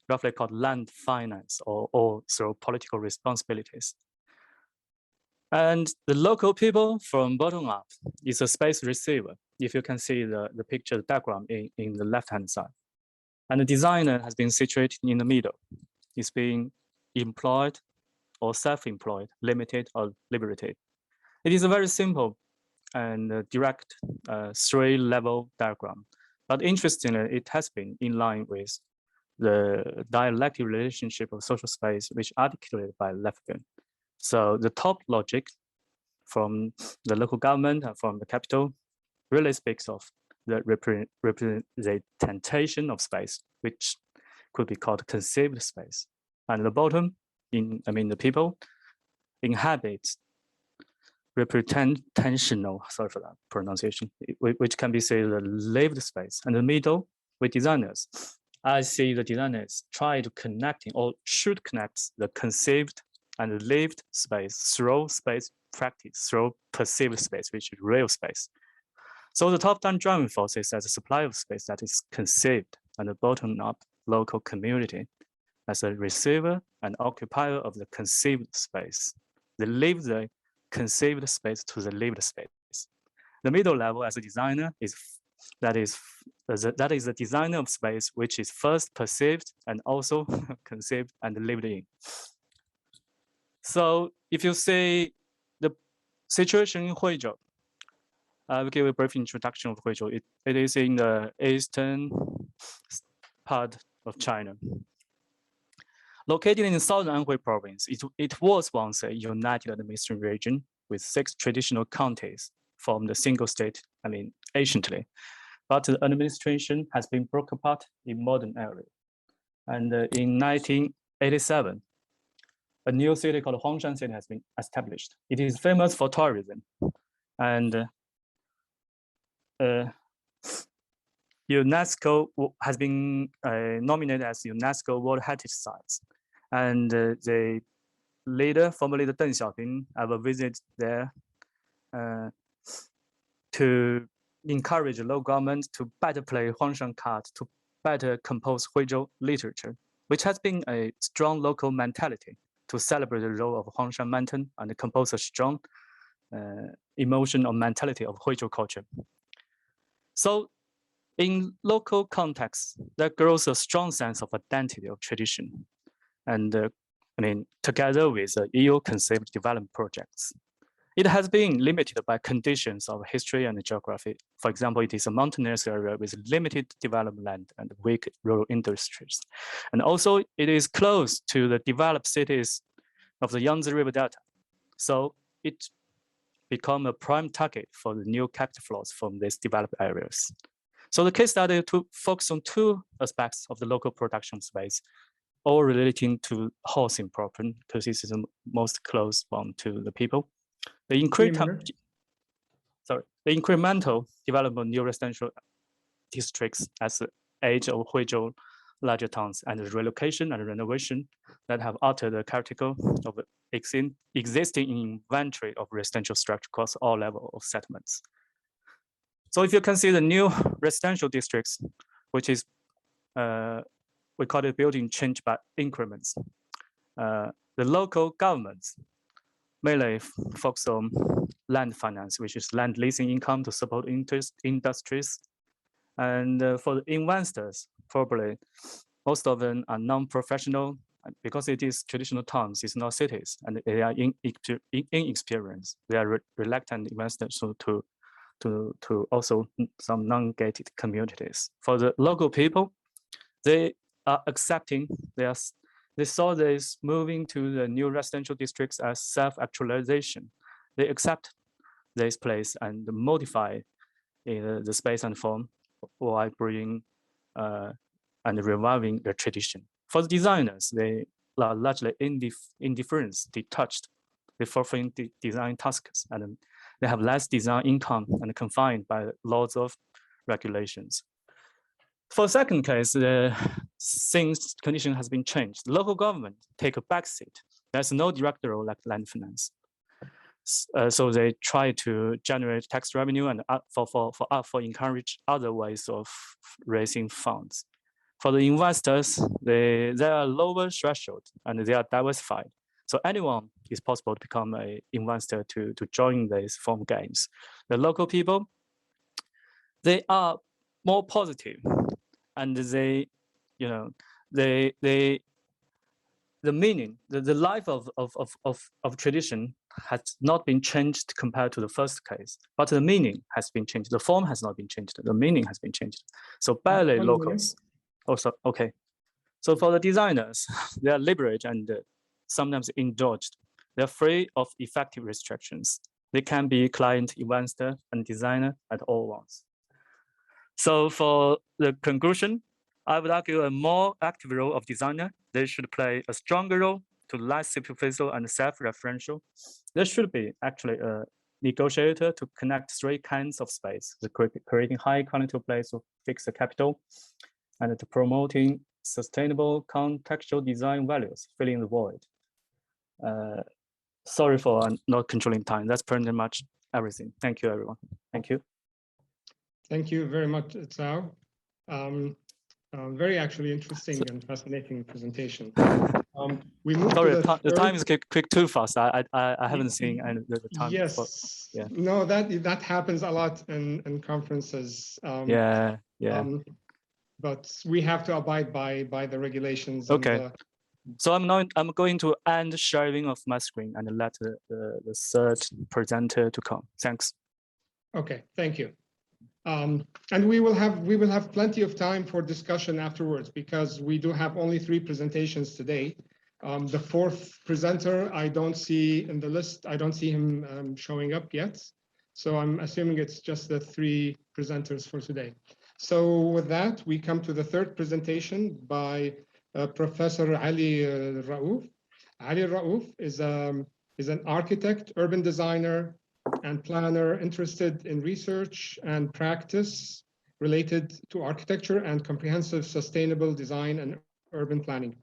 roughly called land finance or through political responsibilities. And the local people from bottom up is a space receiver. If you can see the picture, the diagram in the left-hand side. And the designer has been situated in the middle. It's being employed or self-employed, limited or liberated. It is a very simple and direct three-level diagram. But interestingly, it has been in line with the dialectic relationship of social space, which articulated by Lefebvre. So the top logic from the local government and from the capital really speaks of the representation of space, which could be called conceived space. And the bottom, the people inhabit representational, sorry for that pronunciation, which can be said the lived space. And the middle with designers. I see the designers try to connect or should connect the conceived and lived space through space practice, through perceived space, which is real space. So the top-down driving force is as a supply of space that is conceived, and the bottom-up local community as a receiver and occupier of the conceived space. They leave the conceived space to the lived space. The middle level as a designer is that is the designer of space, which is first perceived and also conceived and lived in. So if you see the situation in Huizhou, I will give a brief introduction of Huizhou. It is in the eastern part of China. Located in the southern Anhui province, it was once a united administrative region with 6 traditional counties formed a single state, anciently. But the administration has been broken apart in modern era. And in 1987, a new city called Huangshan City has been established. It is famous for tourism, and UNESCO has been nominated as UNESCO World Heritage Sites, and the former leader Deng Xiaoping ever visited there to encourage the local government to better play Huangshan card, to better compose Huizhou literature, which has been a strong local mentality to celebrate the role of Huangshan Mountain and compose a strong emotion or mentality of Huizhou culture. So in local context, there grows a strong sense of identity of tradition. And together with EU-conceived development projects. It has been limited by conditions of history and geography. For example, it is a mountainous area with limited developed land and weak rural industries. And also it is close to the developed cities of the Yangtze River Delta. So it become a prime target for the new capital flows from these developed areas. So the case study to focus on two aspects of the local production space, all relating to housing problem, because this is the most close one to the people. The incremental development of new residential districts as the age of Huizhou larger towns, and the relocation and renovation that have altered the character of existing inventory of residential structure across all levels of settlements. So if you can see the new residential districts, which is, we call it building change by increments. The local governments mainly focus on land finance, which is land leasing income to support industries. And for the investors, probably most of them are non-professional because it is traditional towns, it's not cities, and they are inexperienced. They are reluctant investors to also some non-gated communities. For the local people, they are accepting, they saw this moving to the new residential districts as self-actualization. They accept this place and modify the space and form while bringing and reviving the tradition. For the designers, they are largely indifferent, detached. They fulfill the design tasks, and they have less design income and confined by laws of regulations. For the second case, the things condition has been changed. The local government take a backseat. There's no direct role like land finance. So they try to generate tax revenue and for encourage other ways of raising funds. For the investors, they are lower threshold and they are diversified. So anyone is possible to become an investor to join these fund games. The local people, they are more positive, and they, the meaning, the life of tradition has not been changed compared to the first case, but the meaning has been changed. The form has not been changed. The meaning has been changed. So barely locals. Also, okay. So for the designers, they are liberated and sometimes indulged. They're free of effective restrictions. They can be client, investor, and designer at all once. So for the conclusion, I would argue a more active role of designer. They should play a stronger role to less superficial and self-referential. There should be actually a negotiator to connect three kinds of space, creating high quality place to fix the capital, and to promoting sustainable contextual design values, filling the void. Sorry for not controlling time. That's pretty much everything. Thank you, everyone. Thank you. Thank you very much, Cao. Very actually interesting and fascinating presentation. We move Sorry, to the time is quick too fast. I haven't seen the time. Yes. Yeah. No, that happens a lot in conferences. Yeah. But we have to abide by the regulations. Okay. So I'm going to end sharing of my screen and let the third presenter to come. Thanks. Okay. Thank you. And we will have plenty of time for discussion afterwards, because we do have only 3 presentations today. The 4th presenter I don't see in the list. I don't see him showing up yet. So I'm assuming it's just the 3 presenters for today. So with that, we come to the 3rd presentation by Professor Ali Raouf. Ali Raouf is an architect, urban designer, and planner interested in research and practice related to architecture and comprehensive sustainable design and urban planning.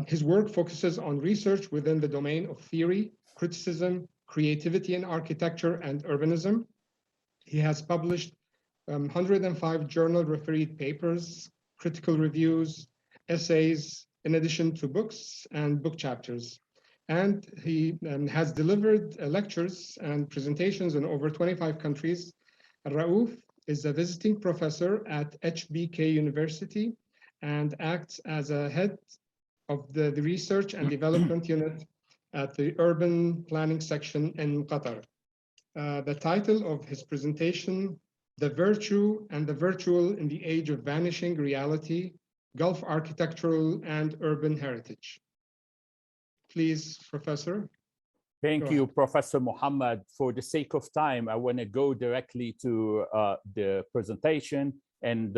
His work focuses on research within the domain of theory, criticism, creativity in architecture, and urbanism. He has published 105 journal-refereed papers, critical reviews, essays, in addition to books and book chapters. And he has delivered lectures and presentations in over 25 countries. Raouf is a visiting professor at HBK University and acts as a head of the research and development unit at the urban planning section in Qatar. The title of his presentation, The Virtue and the Virtual in the Age of Vanishing Reality, Gulf Architectural and Urban Heritage. Please, Professor. Thank you, Professor Muhammad. For the sake of time, I want to go directly to the presentation. And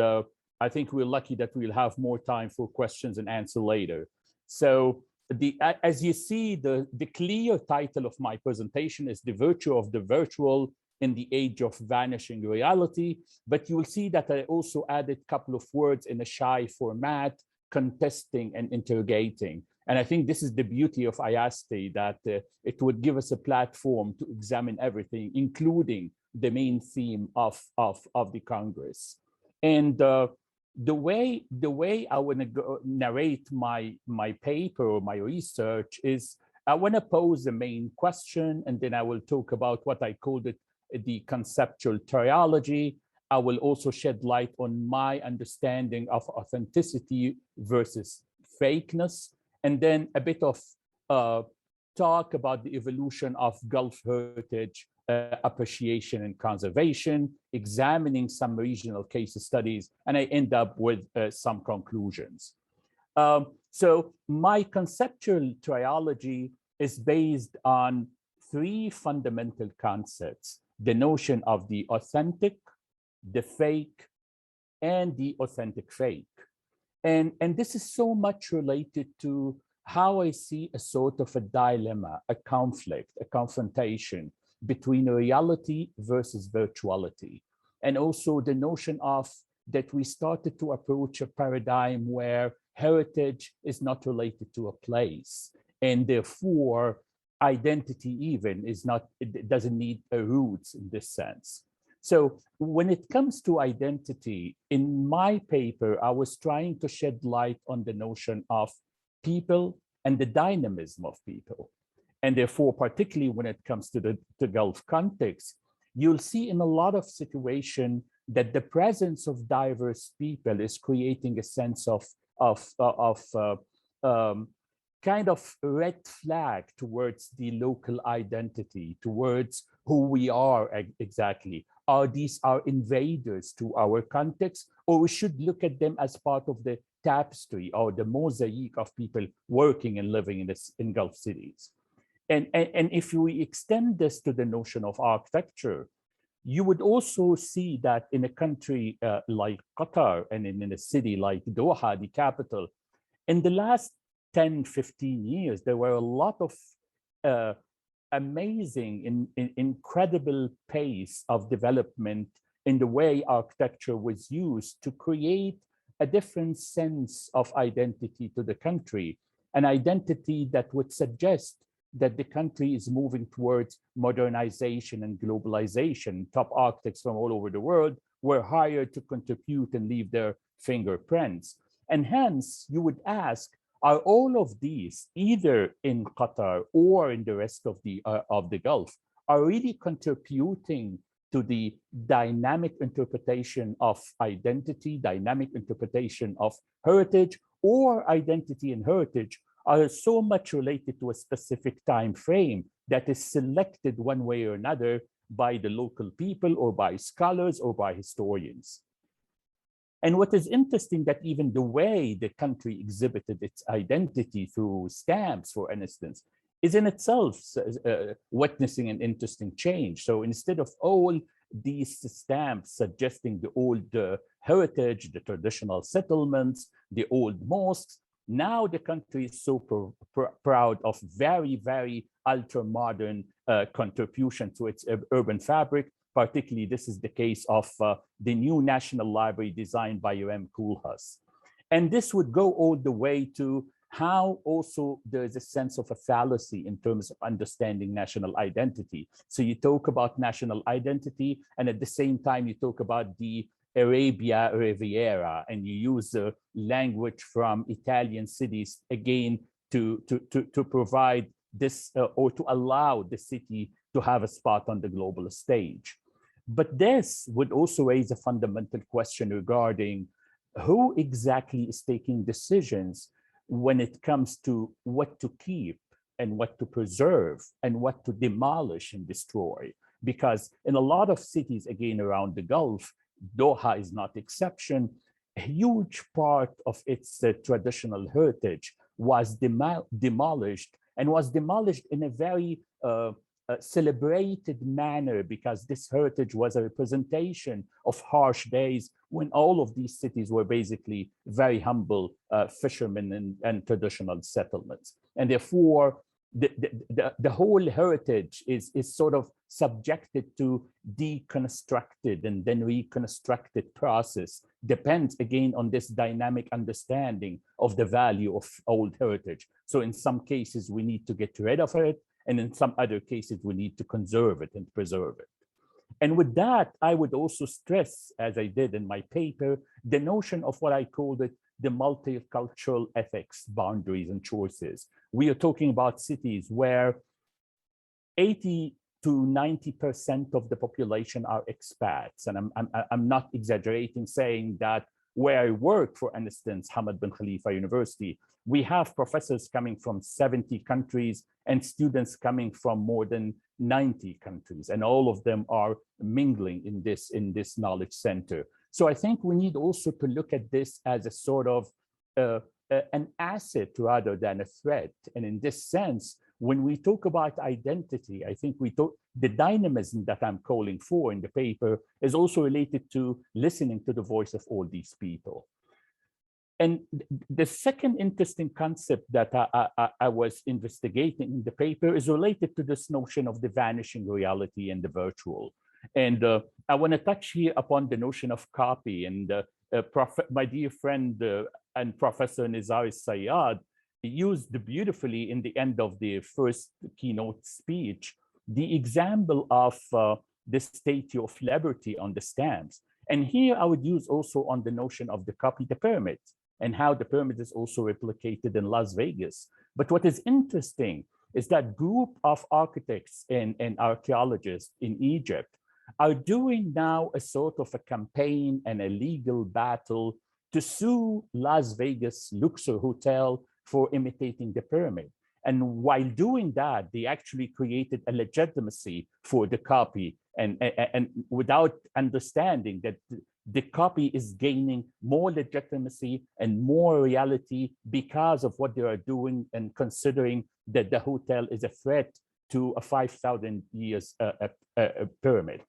I think we're lucky that we'll have more time for questions and answer later. So as you see, the clear title of my presentation is The Virtue of the Virtual in the Age of Vanishing Reality. But you will see that I also added a couple of words in a shy format, contesting and interrogating. And I think this is the beauty of IASTE, that it would give us a platform to examine everything, including the main theme of the Congress. And the way I want to narrate my paper or my research is I want to pose the main question, and then I will talk about what I called it the conceptual triology. I will also shed light on my understanding of authenticity versus fakeness, and then a bit of talk about the evolution of Gulf heritage appreciation and conservation, examining some regional case studies, and I end up with some conclusions. So my conceptual triology is based on three fundamental concepts: the notion of the authentic, the fake, and the authentic fake. And this is so much related to how I see a sort of a dilemma, a conflict, a confrontation between reality versus virtuality. And also the notion of that we started to approach a paradigm where heritage is not related to a place, and therefore identity even is not, it doesn't need a roots in this sense. So when it comes to identity, in my paper, I was trying to shed light on the notion of people and the dynamism of people. And therefore, particularly when it comes to the Gulf context, you'll see in a lot of situations that the presence of diverse people is creating a sense of kind of red flag towards the local identity, towards who we are exactly. These are invaders to our context, or we should look at them as part of the tapestry or the mosaic of people working and living in Gulf cities. And if we extend this to the notion of architecture, you would also see that in a country like Qatar and in a city like Doha, the capital, in the last 10, 15 years, there were a lot of amazing, incredible pace of development in the way architecture was used to create a different sense of identity to the country, an identity that would suggest that the country is moving towards modernization and globalization. Top architects from all over the world were hired to contribute and leave their fingerprints. And hence, you would ask, are all of these, either in Qatar or in the rest of the Gulf, are really contributing to the dynamic interpretation of identity, dynamic interpretation of heritage, or identity and heritage are so much related to a specific time frame that is selected one way or another by the local people or by scholars or by historians. And what is interesting, that even the way the country exhibited its identity through stamps, for instance, is in itself witnessing an interesting change. So instead of all these stamps suggesting the old heritage, the traditional settlements, the old mosques, Now the country is so proud of very, very ultra-modern contribution to its urban fabric. Particularly, this is the case of the new National Library designed by VERNACULARS. And this would go all the way to how also there is a sense of a fallacy in terms of understanding national identity. So you talk about national identity, and at the same time, you talk about the Arabia Riviera, and you use the language from Italian cities again to provide this or to allow the city to have a spot on the global stage. But this would also raise a fundamental question regarding who exactly is taking decisions when it comes to what to keep and what to preserve and what to demolish and destroy. Because in a lot of cities, again, around the Gulf, Doha is not exception, a huge part of its traditional heritage was demolished, and was demolished in a very celebrated manner, because this heritage was a representation of harsh days when all of these cities were basically very humble fishermen and traditional settlements. And therefore, the whole heritage is sort of subjected to deconstructed and then reconstructed process. Depends again on this dynamic understanding of the value of old heritage. So in some cases, we need to get rid of it, and in some other cases, we need to conserve it and preserve it. And with that, I would also stress, as I did in my paper, the notion of what I called it the multicultural ethics, boundaries, and choices. We are talking about cities where 80 to 90% of the population are expats. And I'm not exaggerating saying that where I work, for instance, Hamad bin Khalifa University, we have professors coming from 70 countries and students coming from more than 90 countries, and all of them are mingling in this knowledge center. So I think we need also to look at this as a sort of an asset rather than a threat. And in this sense, when we talk about identity, I think the dynamism that I'm calling for in the paper is also related to listening to the voice of all these people. And the second interesting concept that I was investigating in the paper is related to this notion of the vanishing reality and the virtual. And I want to touch here upon the notion of copy. And my dear friend and Professor Nizar Sayyad used beautifully in the end of the first keynote speech, the example of the Statue of Liberty on the stamps. And here I would use also on the notion of the copy, the pyramid, and how the pyramid is also replicated in Las Vegas. But what is interesting is that group of architects and archaeologists in Egypt are doing now a sort of a campaign and a legal battle to sue Las Vegas Luxor Hotel for imitating the pyramid. And while doing that, they actually created a legitimacy for the copy, and without understanding that the copy is gaining more legitimacy and more reality because of what they are doing, and considering that the hotel is a threat to a 5,000 years pyramid.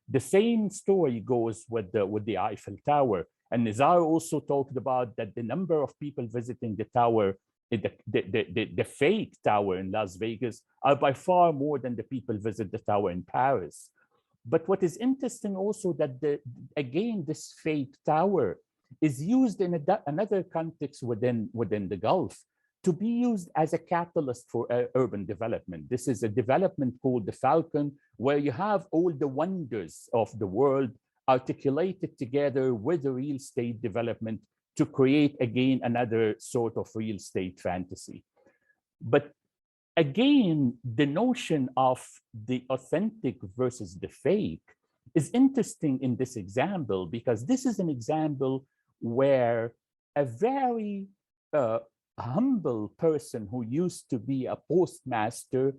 The same story goes with the Eiffel Tower. And Nizar also talked about that the number of people visiting the tower, the fake tower in Las Vegas, are by far more than the people visit the tower in Paris. But what is interesting also that again, this fake tower is used in another context within the Gulf to be used as a catalyst for urban development. This is a development called the Falcon, where you have all the wonders of the world articulated together with the real estate development to create, again, another sort of real estate fantasy. But again, the notion of the authentic versus the fake is interesting in this example, because this is an example where a very humble person who used to be a postmaster,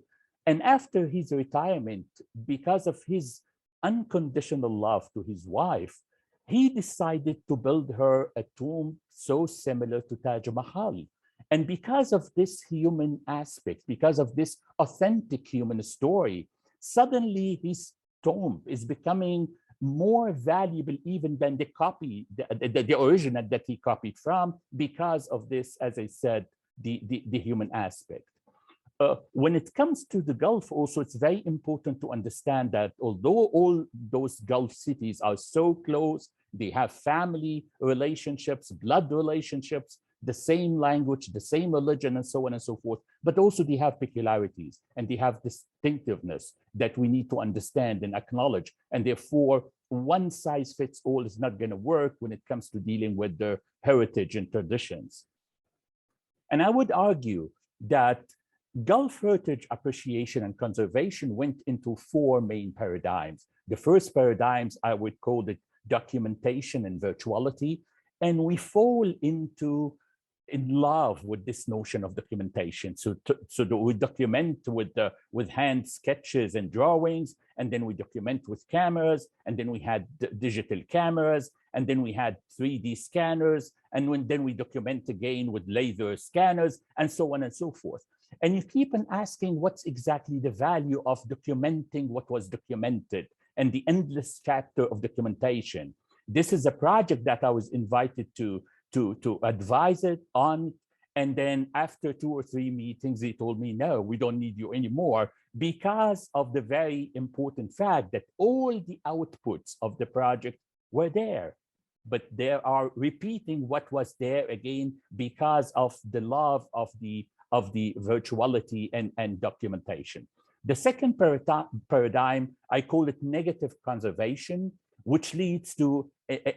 and after his retirement, because of his unconditional love to his wife, he decided to build her a tomb so similar to Taj Mahal. And because of this human aspect, because of this authentic human story, suddenly his tomb is becoming more valuable even than the copy, the original that he copied from, because of this, as I said, the human aspect. When it comes to the Gulf also, it's very important to understand that although all those Gulf cities are so close, they have family relationships, blood relationships, the same language, the same religion, and so on and so forth, but also they have peculiarities and they have distinctiveness that we need to understand and acknowledge. And therefore, one size fits all is not going to work when it comes to dealing with their heritage and traditions. And I would argue that Gulf heritage appreciation and conservation went into four main paradigms. The first paradigms, I would call it documentation and virtuality. And we fall in love with this notion of documentation. So we document with hand sketches and drawings, and then we document with cameras, and then we had digital cameras, and then we had 3D scanners, and then we document again with laser scanners, and so on and so forth. And you keep on asking what's exactly the value of documenting what was documented and the endless factor of documentation. This is a project that I was invited to advise it on. And then after 2 or 3 meetings, they told me, no, we don't need you anymore, because of the very important fact that all the outputs of the project were there, but they are repeating what was there again because of the love of the virtuality and documentation. The second paradigm, I call it negative conservation, which leads to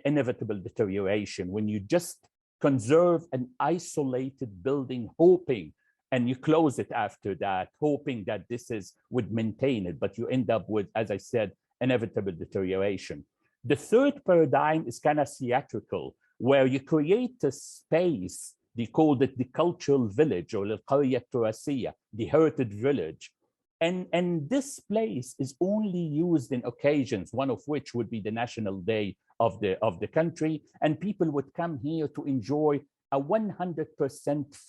inevitable deterioration. When you just conserve an isolated building, hoping, and you close it after that, hoping that would maintain it, but you end up with, as I said, inevitable deterioration. The third paradigm is kind of theatrical, where you create a space. They called it the cultural village, or القرية التراثية, the heritage village. And this place is only used in occasions, one of which would be the National Day of the country. And people would come here to enjoy a 100%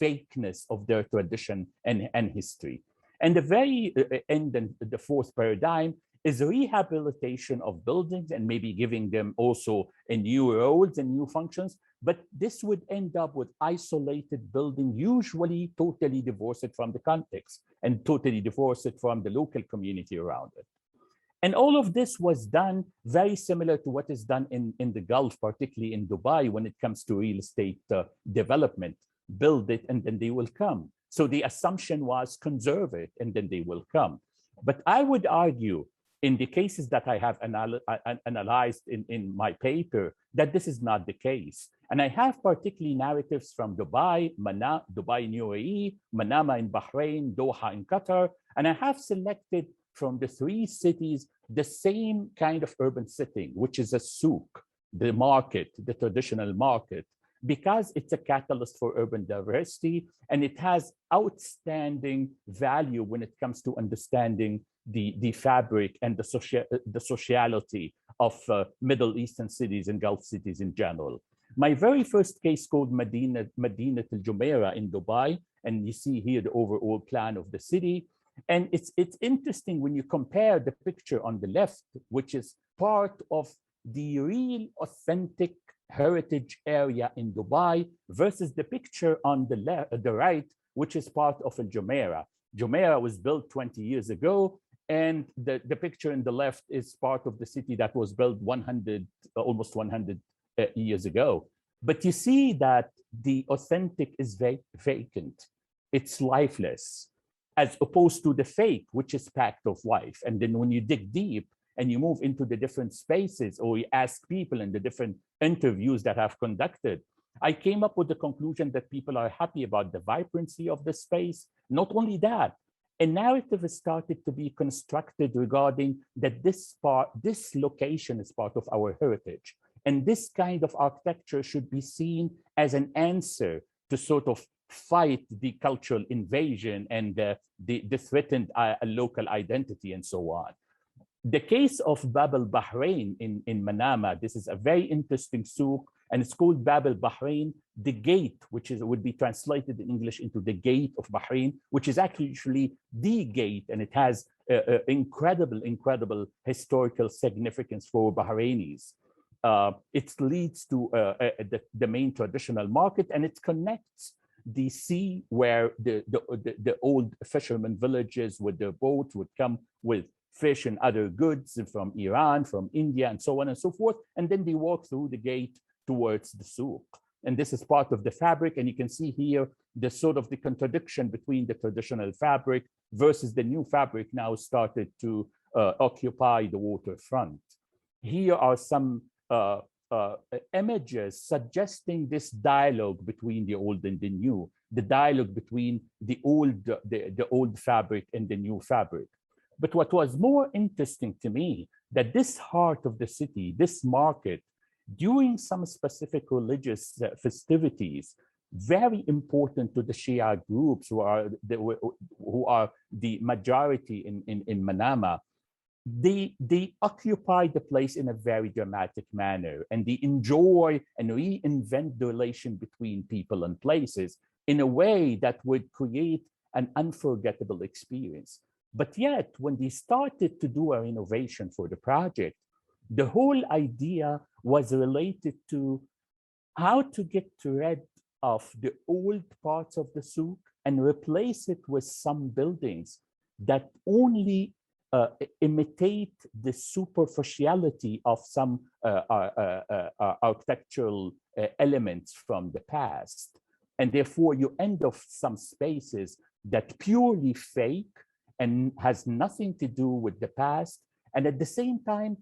fakeness of their tradition and history. And the very end, the fourth paradigm, is rehabilitation of buildings and maybe giving them also new roles and new functions. But this would end up with isolated building, usually totally divorced from the context and totally divorced from the local community around it. And all of this was done very similar to what is done in the Gulf, particularly in Dubai, when it comes to real estate development. Build it and then they will come. So the assumption was conserve it and then they will come. But I would argue, in the cases that I have analyzed in my paper, that this is not the case. And I have particularly narratives from Dubai, Dubai in UAE, Manama in Bahrain, Doha in Qatar, and I have selected from the 3 cities the same kind of urban setting, which is a souk, the market, the traditional market, because it's a catalyst for urban diversity, and it has outstanding value when it comes to understanding the fabric and the sociality of Middle Eastern cities and Gulf cities in general. My very first case called Medina al Jumeirah in Dubai, and you see here the overall plan of the city. And it's interesting when you compare the picture on the left, which is part of the real authentic heritage area in Dubai, versus the picture on the right, which is part of Al Jumeirah. Jumeirah was built 20 years ago, and the picture in the left is part of the city that was built almost 100 years ago. But you see that the authentic is vacant. It's lifeless, as opposed to the fake, which is packed of life. And then when you dig deep and you move into the different spaces, or you ask people in the different interviews that I've conducted, I came up with the conclusion that people are happy about the vibrancy of the space. Not only that, a narrative has started to be constructed regarding that this location is part of our heritage. And this kind of architecture should be seen as an answer to sort of fight the cultural invasion and the threatened local identity and so on. The case of Bab al-Bahrain in Manama, this is a very interesting souk, and it's called Bab al-Bahrain, the gate, which would be translated in English into the gate of Bahrain, which is actually the gate, and it has incredible historical significance for Bahrainis. It leads to the main traditional market, and it connects the sea where the old fishermen villages with their boats would come with fish and other goods from Iran, from India, and so on and so forth. And then they walk through the gate towards the souk. And this is part of the fabric. And you can see here the sort of the contradiction between the traditional fabric versus the new fabric now started to occupy the waterfront. Here are some images suggesting this dialogue between the old and the new, the dialogue between the old fabric and the new fabric. But what was more interesting to me, that this heart of the city, this market, during some specific religious festivities, very important to the Shia groups who are the majority in Manama, they occupy the place in a very dramatic manner, and they enjoy and reinvent the relation between people and places in a way that would create an unforgettable experience. But yet, when they started to do a renovation for the project, the whole idea was related to how to get rid of the old parts of the souk and replace it with some buildings that only imitate the superficiality of some architectural elements from the past. And therefore, you end up some spaces that purely fake and has nothing to do with the past, and at the same time,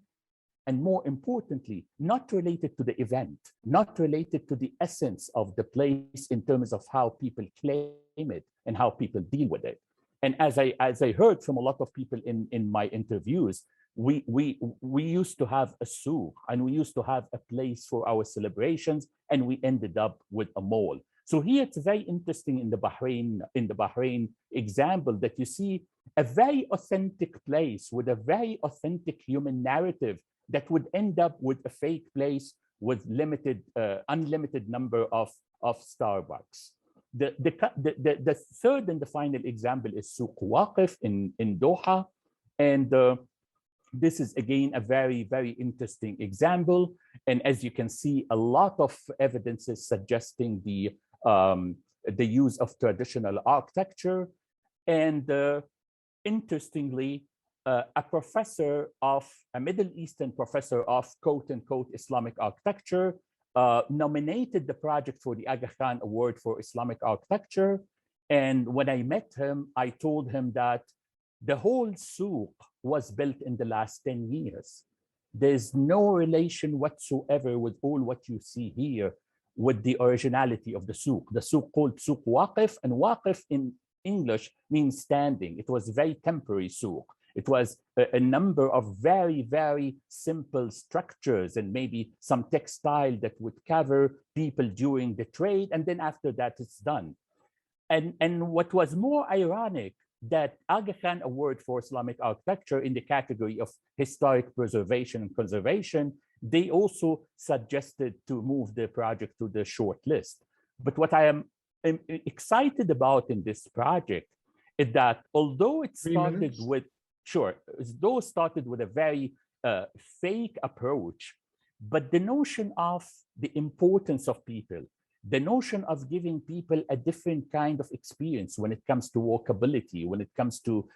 and more importantly, not related to the event, not related to the essence of the place in terms of how people claim it and how people deal with it. And as I heard from a lot of people in my interviews, we used to have a souk, and we used to have a place for our celebrations, and we ended up with a mall. So here it's very interesting in the Bahrain example that you see a very authentic place with a very authentic human narrative that would end up with a fake place with unlimited number of Starbucks. The third and the final example is Souk Waqif in Doha. And this is again a very, very interesting example. And as you can see, a lot of evidences suggesting the use of traditional architecture. And interestingly, a Middle Eastern professor of quote unquote Islamic architecture nominated the project for the Aga Khan Award for Islamic Architecture. And when I met him, I told him that the whole souk was built in the last 10 years. There's no relation whatsoever with all what you see here with the originality of the souk. The souk called Souk Waqif, and Waqif in English means standing. It was a very temporary souk. It was a number of very, very simple structures and maybe some textile that would cover people during the trade. And then after that, it's done. And what was more ironic, that Aga Khan Award for Islamic Architecture in the category of historic preservation and conservation, they also suggested to move the project to the short list. But what I am excited about in this project is that although it started with a very fake approach, but the notion of the importance of people, the notion of giving people a different kind of experience when it comes to walkability, when it comes to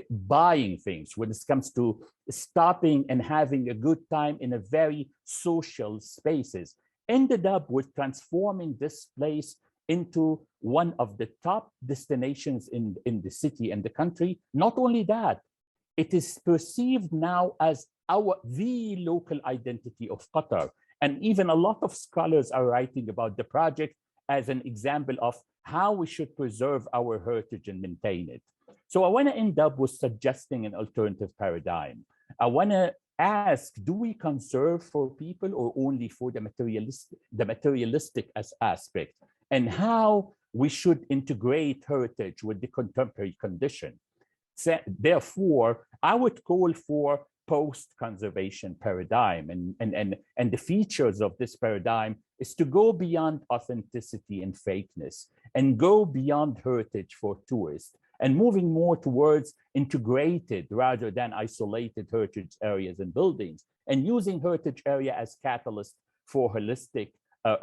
buying things, when it comes to stopping and having a good time in a very social spaces, ended up with transforming this place into one of the top destinations in the city and the country. Not only that, it is perceived now as the local identity of Qatar. And even a lot of scholars are writing about the project as an example of how we should preserve our heritage and maintain it. So I want to end up with suggesting an alternative paradigm. I want to ask, do we conserve for people or only for the materialistic aspect? And how we should integrate heritage with the contemporary condition. So, therefore, I would call for post-conservation paradigm, and the features of this paradigm is to go beyond authenticity and fakeness and go beyond heritage for tourists and moving more towards integrated rather than isolated heritage areas and buildings, and using heritage area as catalyst for holistic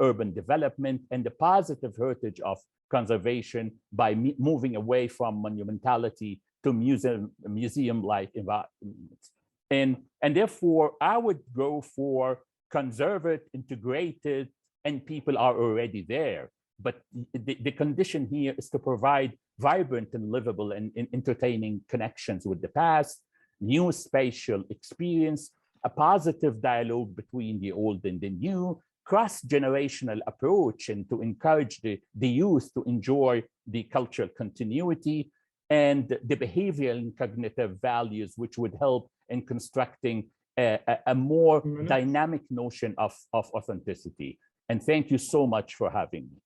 urban development and the positive heritage of conservation by moving away from monumentality to museum-like environments. And therefore, I would go for conservative, integrated, and people are already there. But the condition here is to provide vibrant and livable and entertaining connections with the past, new spatial experience, a positive dialogue between the old and the new, cross-generational approach, and to encourage the youth to enjoy the cultural continuity and the behavioral and cognitive values, which would help in constructing a more dynamic notion of authenticity. And thank you so much for having me.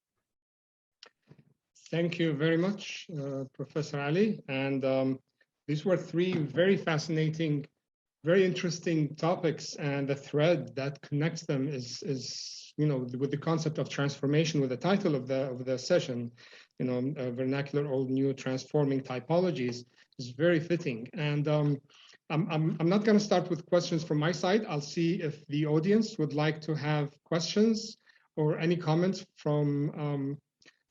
Thank you very much, Professor Ali. And these were three very fascinating, very interesting topics, and the thread that connects them is with the concept of transformation, with the title of the session, vernacular, old, new, transforming typologies, is very fitting. And I'm not going to start with questions from my side. I'll see if the audience would like to have questions or any comments from.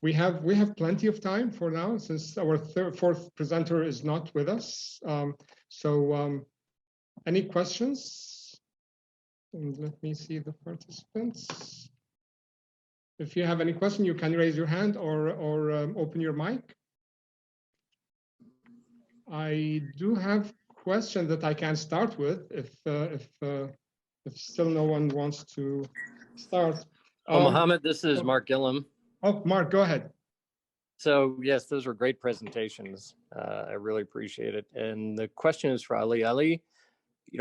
We have plenty of time for now, since our fourth presenter is not with us. Any questions? And let me see the participants. If you have any question, you can raise your hand or open your mic. I do have question that I can start with if still no one wants to start. Well, Mohammed, this is Mark Gillum. Oh, Mark, go ahead. So yes, those were great presentations. I really appreciate it. And the question is for Ali. Ali,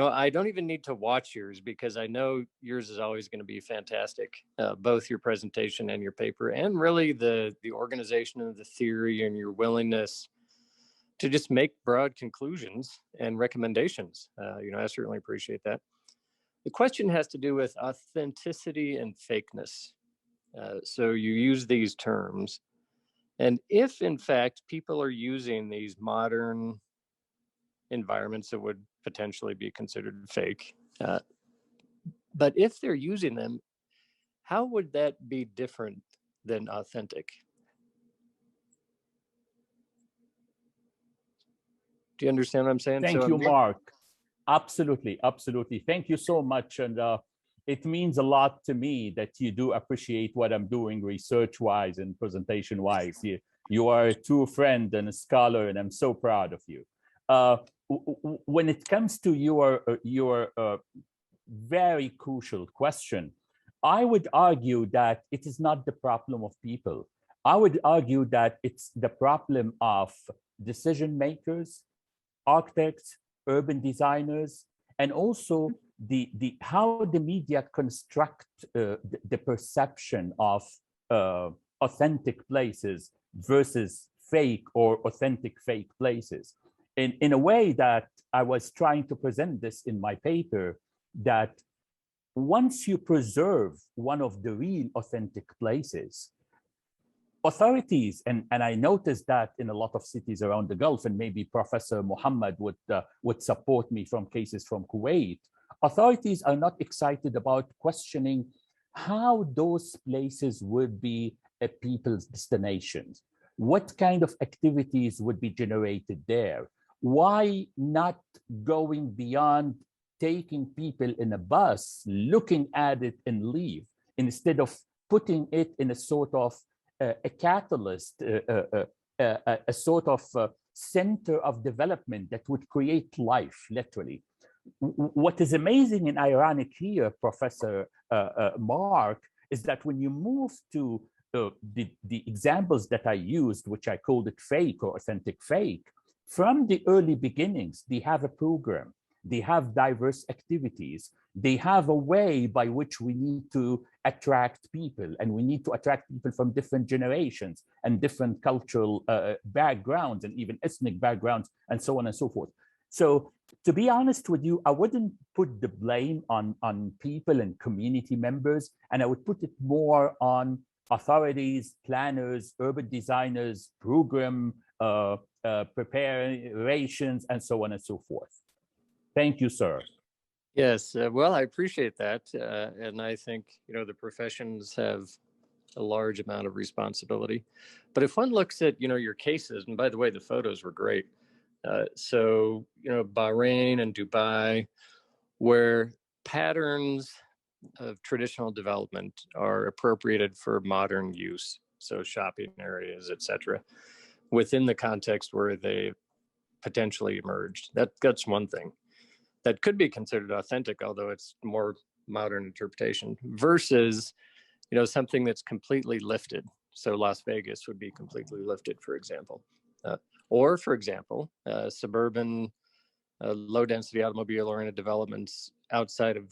I don't even need to watch yours because I know yours is always going to be fantastic, both your presentation and your paper, and really the organization of the theory and your willingness to just make broad conclusions and recommendations. I certainly appreciate that. The question has to do with authenticity and fakeness. So you use these terms. And if, in fact, people are using these modern environments that would potentially be considered fake, but if they're using them, how would that be different than authentic? Do you understand what I'm saying? Thank you, Mark. Absolutely, absolutely. Thank you so much. And it means a lot to me that you do appreciate what I'm doing research-wise and presentation-wise. You are a true friend and a scholar, and I'm so proud of you. When it comes to your very crucial question, I would argue that it is not the problem of people. I would argue that it's the problem of decision makers, architects, urban designers, and also how the media construct the perception of authentic places versus fake or authentic fake places. In a way that I was trying to present this in my paper, that once you preserve one of the real authentic places, authorities, and I noticed that in a lot of cities around the Gulf, and maybe Professor Muhammad would support me from cases from Kuwait, authorities are not excited about questioning how those places would be a people's destinations. What kind of activities would be generated there? Why not going beyond taking people in a bus, looking at it and leave, instead of putting it in a sort of a catalyst, a sort of center of development that would create life, literally. What is amazing and ironic here, Professor Mark, is that when you move to the examples that I used, which I called it fake or authentic fake, from the early beginnings, they have a program, they have diverse activities, they have a way by which we need to attract people, and we need to attract people from different generations and different cultural backgrounds and even ethnic backgrounds and so on and so forth. So to be honest with you, I wouldn't put the blame on people and community members, and I would put it more on authorities, planners, urban designers, program preparations, and so on and so forth. Thank you, sir. Yes, well, I appreciate that. And I think, the professions have a large amount of responsibility. But if one looks at, your cases, and by the way, the photos were great. So, Bahrain and Dubai, where patterns of traditional development are appropriated for modern use, so shopping areas, etc., within the context where they potentially emerged. That's one thing that could be considered authentic, although it's more modern interpretation, versus something that's completely lifted. So Las Vegas would be completely lifted, for example, or for example, suburban low density automobile oriented developments outside of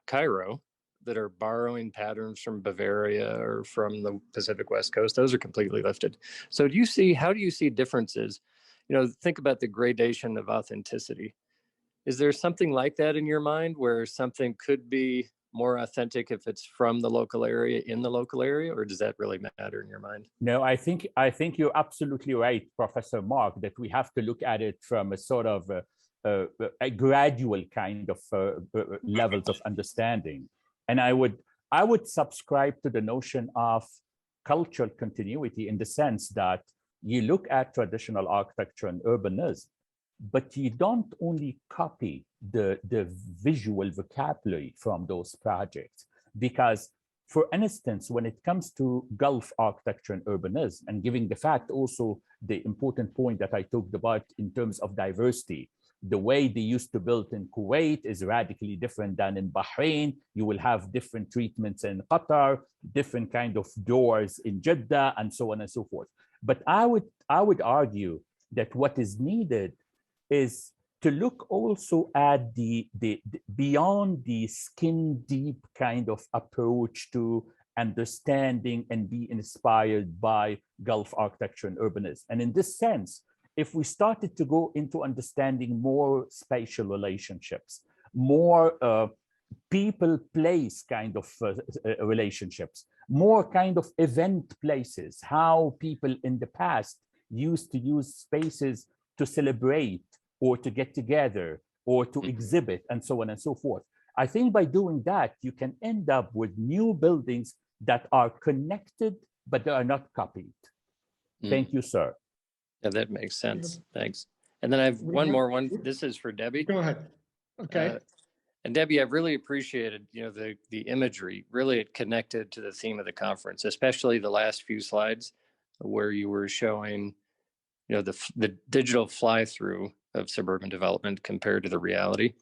Cairo that are borrowing patterns from Bavaria or from the Pacific West Coast. Those are completely lifted. So how do you see differences? Think about the gradation of authenticity. Is there something like that in your mind where something could be more authentic if it's from the local area, in the local area, or does that really matter in your mind? No, I think you're absolutely right, Professor Mark, that we have to look at it from a sort of a gradual kind of levels of understanding. And I would subscribe to the notion of cultural continuity in the sense that you look at traditional architecture and urbanism, but you don't only copy the visual vocabulary from those projects. Because, for instance, when it comes to Gulf architecture and urbanism, and giving the fact also the important point that I talked about in terms of diversity, the way they used to build in Kuwait is radically different than in Bahrain. You will have different treatments in Qatar, different kind of doors in Jeddah, and so on and so forth. But I would argue that what is needed is to look also at the beyond the skin deep kind of approach to understanding and be inspired by Gulf architecture and urbanism. And in this sense, if we started to go into understanding more spatial relationships, more people-place kind of relationships, more kind of event places, how people in the past used to use spaces to celebrate or to get together or to exhibit and so on and so forth. I think by doing that, you can end up with new buildings that are connected, but they are not copied. Thank you, sir. Yeah, that makes sense. Thanks. And then I have one more one. This is for Debbie. Go ahead. Okay. And Debbie, I've really appreciated, the imagery. Really, it connected to the theme of the conference, especially the last few slides where you were showing, the digital fly-through of suburban development compared to the reality.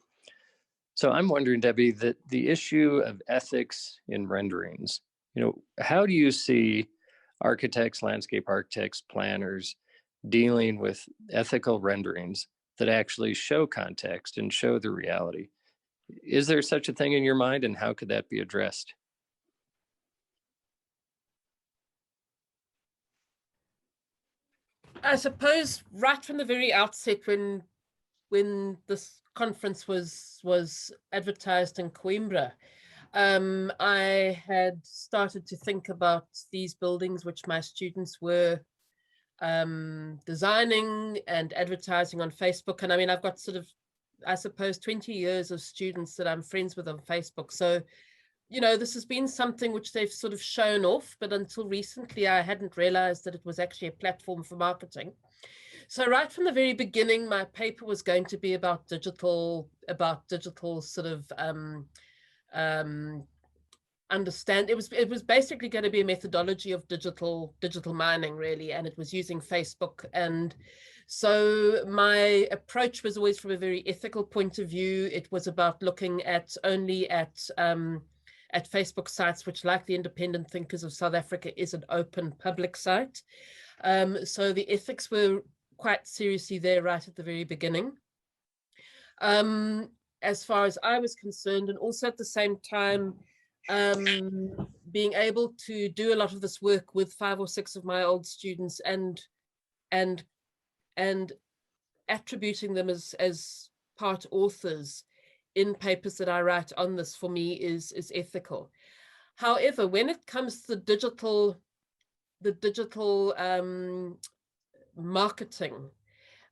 So I'm wondering, Debbie, that the issue of ethics in renderings, how do you see architects, landscape architects, planners dealing with ethical renderings that actually show context and show the reality? Is there such a thing in your mind, and how could that be addressed? I suppose right from the very outset, when this conference was advertised in Coimbra, I had started to think about these buildings which my students were designing and advertising on Facebook. And I mean, I've got sort of, I suppose, 20 years of students that I'm friends with on Facebook. So, this has been something which they've sort of shown off, but until recently, I hadn't realized that it was actually a platform for marketing. So right from the very beginning, my paper was going to be about digital sort of understand. It was basically going to be a methodology of digital mining, really, and it was using Facebook. And so my approach was always from a very ethical point of view. It was about looking only at Facebook sites, which, like the Independent Thinkers of South Africa, is an open public site. So the ethics were quite seriously there right at the very beginning. As far as I was concerned, and also at the same time, being able to do a lot of this work with 5 or 6 of my old students and attributing them as part authors in papers that I write on this, for me, is ethical. However, when it comes to the digital marketing,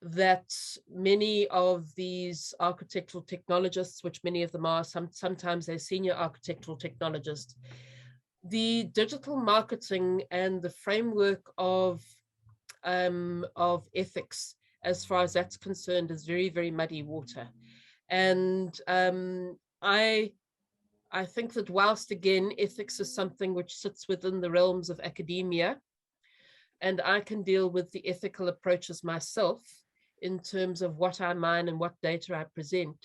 that many of these architectural technologists, which many of them are, sometimes they're senior architectural technologists, the digital marketing and the framework of ethics, as far as that's concerned, is very, very muddy water. And I think that whilst, again, ethics is something which sits within the realms of academia, and I can deal with the ethical approaches myself in terms of what I mine and what data I present,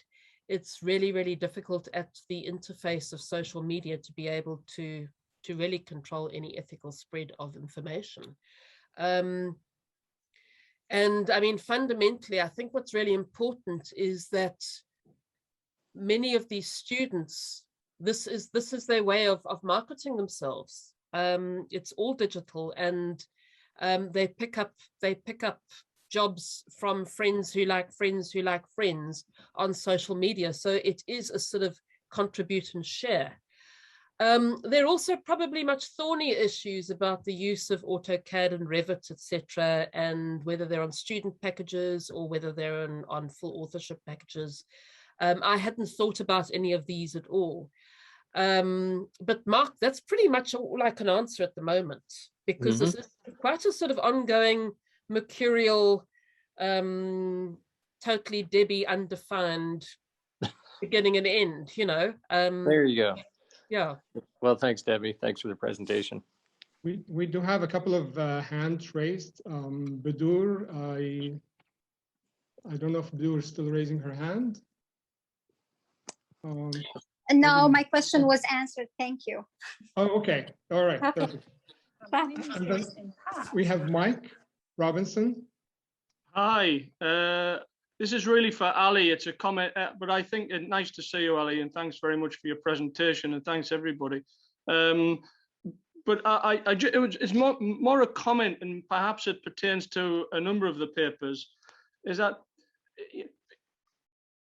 it's really, really difficult at the interface of social media to be able to really control any ethical spread of information. And I mean, fundamentally, I think what's really important is that many of these students, this is their way of marketing themselves. It's all digital, and they pick up jobs from friends who like friends who like friends on social media. So it is a sort of contribute and share. There are also probably much thornier issues about the use of AutoCAD and Revit, etc., and whether they're on student packages or whether they're on full authorship packages. I hadn't thought about any of these at all. But Mark, that's pretty much all I can answer at the moment, because this is quite a sort of ongoing, mercurial, totally Debbie undefined beginning and end, you know. There you go. Yeah. Well, thanks, Debbie. Thanks for the presentation. We do have a couple of hands raised. Badur, I don't know if Badur is still raising her hand. No, my question was answered. Thank you. Oh, okay. All right. Okay. Perfect. And then we have Mike Robinson. Hi. This is really for Ali. It's a comment, but I think it's nice to see you, Ali, and thanks very much for your presentation, and thanks everybody. But it's more a comment, and perhaps it pertains to a number of the papers, is that,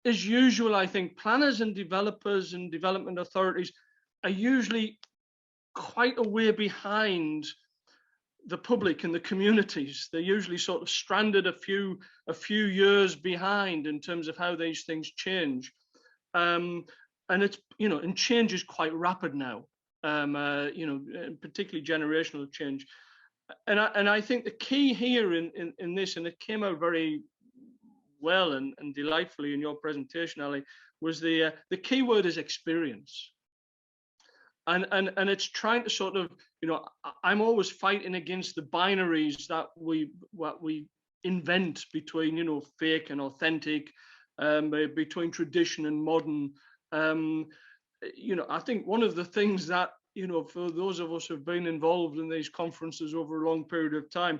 as usual, I think planners and developers and development authorities are usually quite a way behind the public and the communities. They're usually sort of stranded a few years behind in terms of how these things change. And it's, you know, and change is quite rapid now, you know, particularly generational change. And I think the key here in this, and it came out very well and delightfully in your presentation, Ali, was the key word is experience. And it's trying to sort of, you know, I'm always fighting against the binaries that we invent between, you know, fake and authentic, between tradition and modern. You know, I think one of the things that, you know, for those of us who've been involved in these conferences over a long period of time,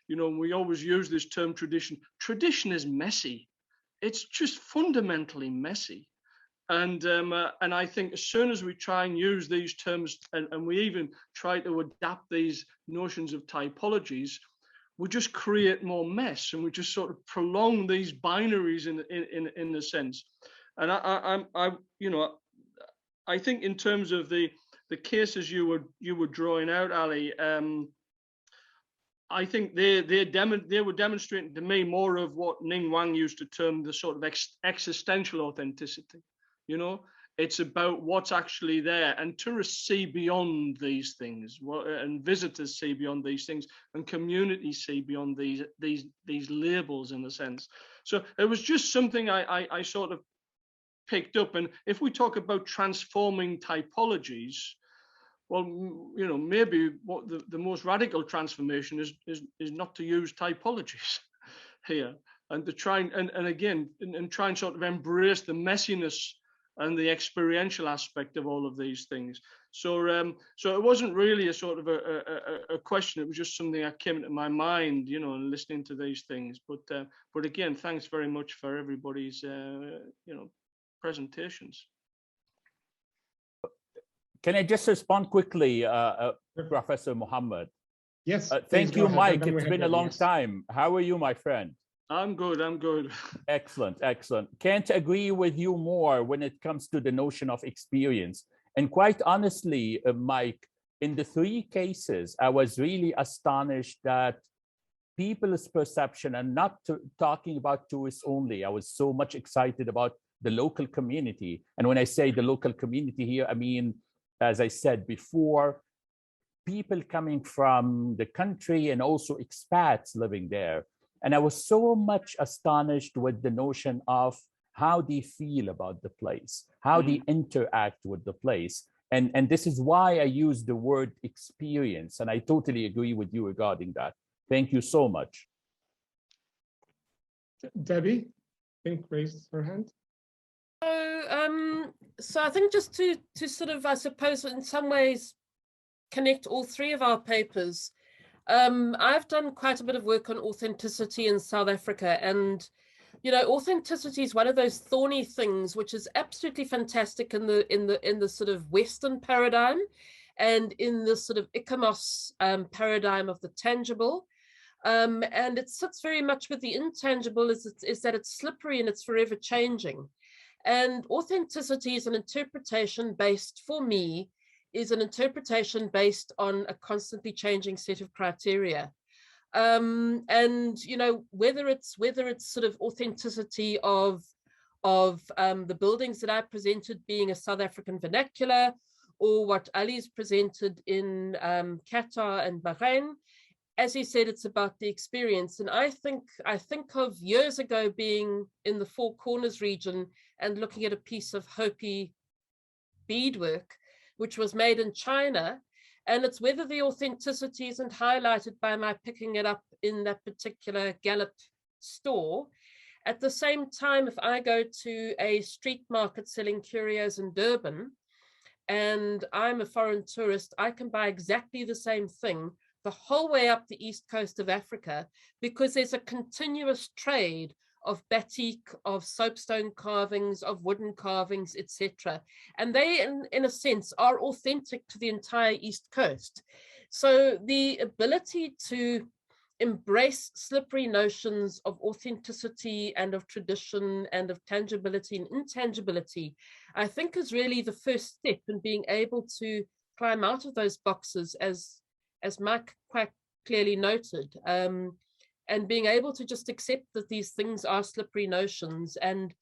you know, we always use this term tradition. Tradition is messy. It's just fundamentally messy. And I think as soon as we try and use these terms, and we even try to adapt these notions of typologies, we just create more mess, and we just sort of prolong these binaries in a sense. And I you know, I think in terms of the cases you were drawing out, Ali, I think they were demonstrating to me more of what Ning Wang used to term the sort of existential authenticity. You know, it's about what's actually there, and tourists see beyond these things, and visitors see beyond these things, and communities see beyond these labels, in a sense. So it was just something I sort of picked up. And if we talk about transforming typologies, well, you know, maybe what the most radical transformation is not to use typologies here, and to try and again try and sort of embrace the messiness and the experiential aspect of all of these things. So so it wasn't really a sort of a question. It was just something that came into my mind, you know, and listening to these things. But again, thanks very much for everybody's you know, presentations. Can I just respond quickly, Professor Muhammad? Yes. Thank you, Mike. It's been a long time. How are you, my friend? I'm good. I'm good. Excellent. Excellent. Can't agree with you more when it comes to the notion of experience. And quite honestly, Mike, in the 3 cases, I was really astonished that people's perception, and not talking about tourists only. I was so much excited about the local community. And when I say the local community here, I mean, as I said before, people coming from the country and also expats living there. And I was so much astonished with the notion of how they feel about the place, how they interact with the place. And this is why I use the word experience. And I totally agree with you regarding that. Thank you so much. Debbie, I think, raised her hand. So I think just to sort of, I suppose, in some ways, connect all three of our papers. I've done quite a bit of work on authenticity in South Africa, and you know, authenticity is one of those thorny things which is absolutely fantastic in the sort of Western paradigm, and in the sort of ICOMOS paradigm of the tangible. And it sits very much with the intangible, is that it's slippery and it's forever changing. And authenticity is an interpretation based, for me, is an interpretation based on a constantly changing set of criteria. And you know, whether it's sort of authenticity of the buildings that I presented being a South African vernacular, or what Ali's presented in Qatar and Bahrain, as he said, it's about the experience. And I think of years ago being in the Four Corners region and looking at a piece of Hopi beadwork, which was made in China. And it's whether the authenticity isn't highlighted by my picking it up in that particular Gallup store. At the same time, if I go to a street market selling curios in Durban, and I'm a foreign tourist, I can buy exactly the same thing the whole way up the east coast of Africa, because there's a continuous trade of batik, of soapstone carvings, of wooden carvings, etc. And they, in a sense, are authentic to the entire East Coast. So the ability to embrace slippery notions of authenticity and of tradition and of tangibility and intangibility, I think is really the first step in being able to climb out of those boxes, as Mike quite clearly noted, and being able to just accept that these things are slippery notions. And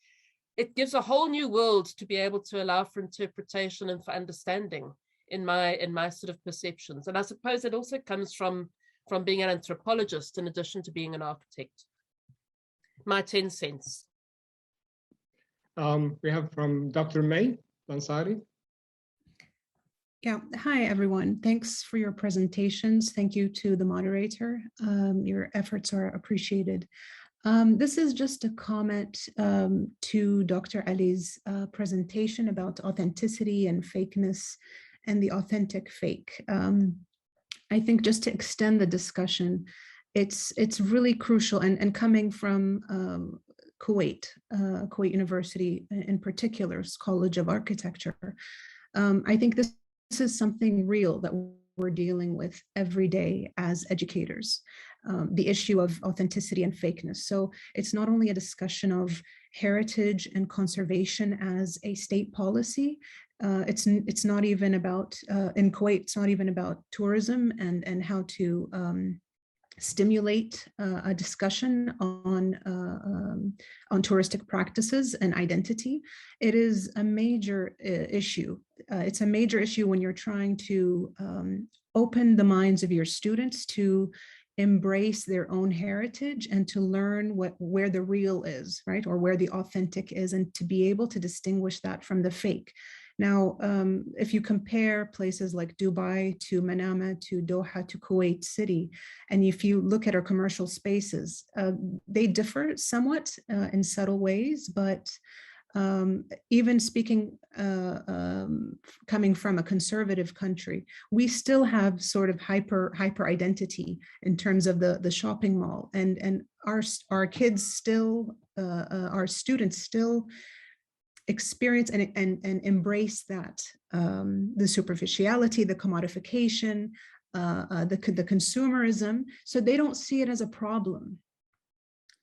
it gives a whole new world to be able to allow for interpretation and for understanding in my sort of perceptions. And I suppose it also comes from being an anthropologist in addition to being an architect. My 10 cents. We have from Dr. May Lansari. Yeah, hi everyone. Thanks for your presentations. Thank you to the moderator. Your efforts are appreciated. This is just a comment to Dr. Ali's presentation about authenticity and fakeness and the authentic fake. I think just to extend the discussion, it's really crucial, and coming from Kuwait University in particular, College of Architecture, I think this is something real that we're dealing with every day as educators, the issue of authenticity and fakeness. So it's not only a discussion of heritage and conservation as a state policy. It's not even about, in Kuwait, it's not even about tourism and how to stimulate a discussion on touristic practices and identity. It is a major issue. It's a major issue when you're trying to open the minds of your students to embrace their own heritage and to learn where the real is, right? Or where the authentic is, and to be able to distinguish that from the fake. Now, if you compare places like Dubai to Manama to Doha to Kuwait City, and if you look at our commercial spaces, they differ somewhat in subtle ways, but even speaking, coming from a conservative country, we still have sort of hyper identity in terms of the shopping mall, and our kids still, our students still experience and embrace that, the superficiality, the commodification, the consumerism. So they don't see it as a problem.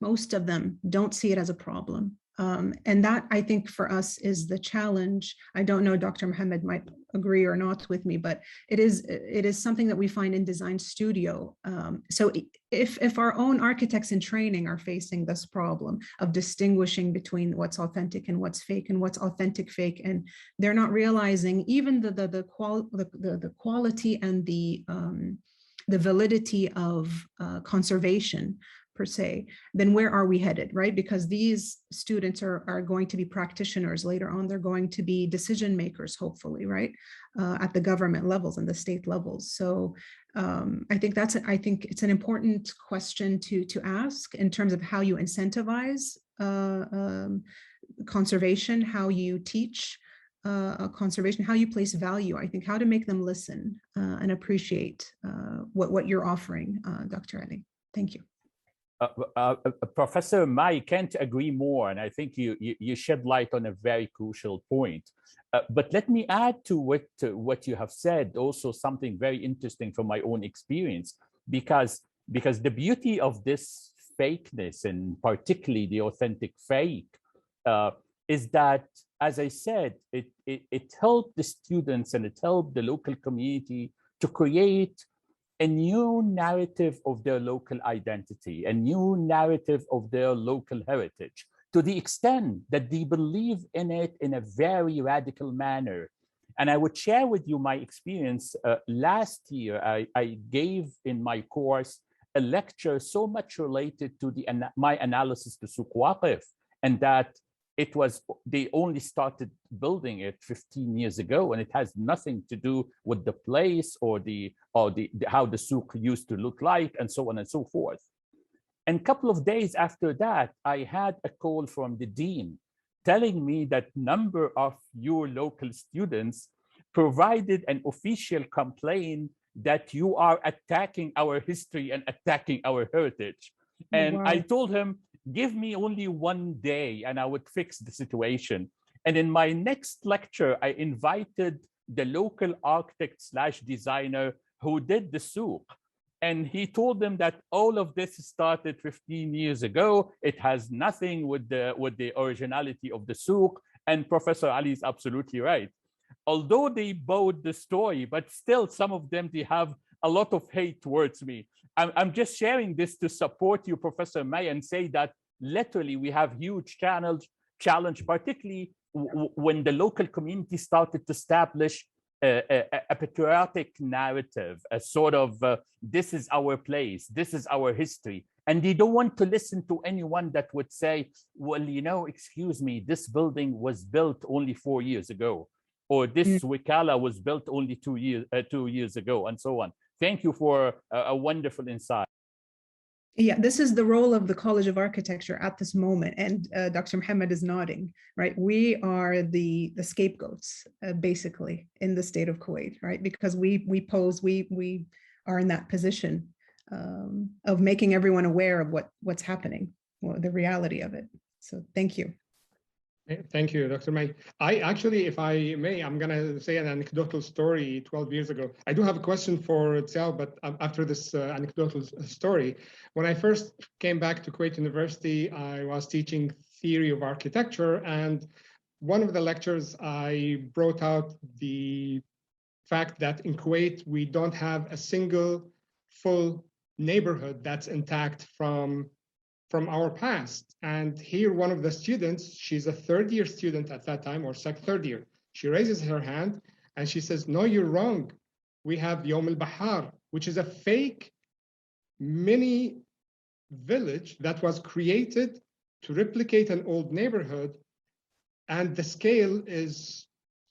Most of them don't see it as a problem. And that, I think, for us is the challenge. I don't know, Dr. Mohammed might agree or not with me, but it is something that we find in design studio. So if our own architects in training are facing this problem of distinguishing between what's authentic and what's fake and what's authentic fake, and they're not realizing even the quality and the validity of conservation per se, then where are we headed, right? Because these students are going to be practitioners later on. They're going to be decision makers, hopefully, right? At the government levels and the state levels. So I think it's an important question to ask in terms of how you incentivize conservation, how you teach conservation, how you place value. I think how to make them listen and appreciate what you're offering, Dr. Ali. Thank you. Professor Mai, can't agree more, and I think you shed light on a very crucial point. But let me add to what you have said also something very interesting from my own experience, because the beauty of this fakeness, and particularly the authentic fake, is that, as I said, it helped the students and it helped the local community to create a new narrative of their local identity, a new narrative of their local heritage, to the extent that they believe in it in a very radical manner. And I would share with you my experience. Last year, I gave in my course a lecture so much related to my analysis to Souq Waqif, and that they only started building it 15 years ago, and it has nothing to do with the place or how the souk used to look like, and so on and so forth. And a couple of days after that, I had a call from the dean telling me that number of your local students provided an official complaint that you are attacking our history and attacking our heritage. And wow. I told him, give me only one day and I would fix the situation. And in my next lecture, I invited the local architect / designer who did the souk. And he told them that all of this started 15 years ago. It has nothing with the originality of the souk. And Professor Ali is absolutely right. Although they bought the story, but still some of them, they have a lot of hate towards me. I'm just sharing this to support you, Professor May, and say that literally we have huge challenge, particularly when the local community started to establish a patriotic narrative, a sort of this is our place, this is our history. And they don't want to listen to anyone that would say, well, you know, excuse me, this building was built only 4 years ago, or this Wikala was built only 2 years ago, and so on. Thank you for a wonderful insight. Yeah, this is the role of the College of Architecture at this moment, and Dr. Mohammed is nodding, right? We are the scapegoats, basically, in the state of Kuwait, right? Because we are in that position of making everyone aware of what's happening, the reality of it. So thank you. Thank you, Dr. May. I actually, if I may, I'm going to say an anecdotal story 12 years ago. I do have a question for Tzal, but after this anecdotal story, when I first came back to Kuwait University, I was teaching theory of architecture. And one of the lectures, I brought out the fact that in Kuwait, we don't have a single full neighborhood that's intact from our past. And here, one of the students, she's a third-year student at that time, or third year, she raises her hand and she says, no, you're wrong. We have Yom al-Bahar, which is a fake mini village that was created to replicate an old neighborhood. And the scale is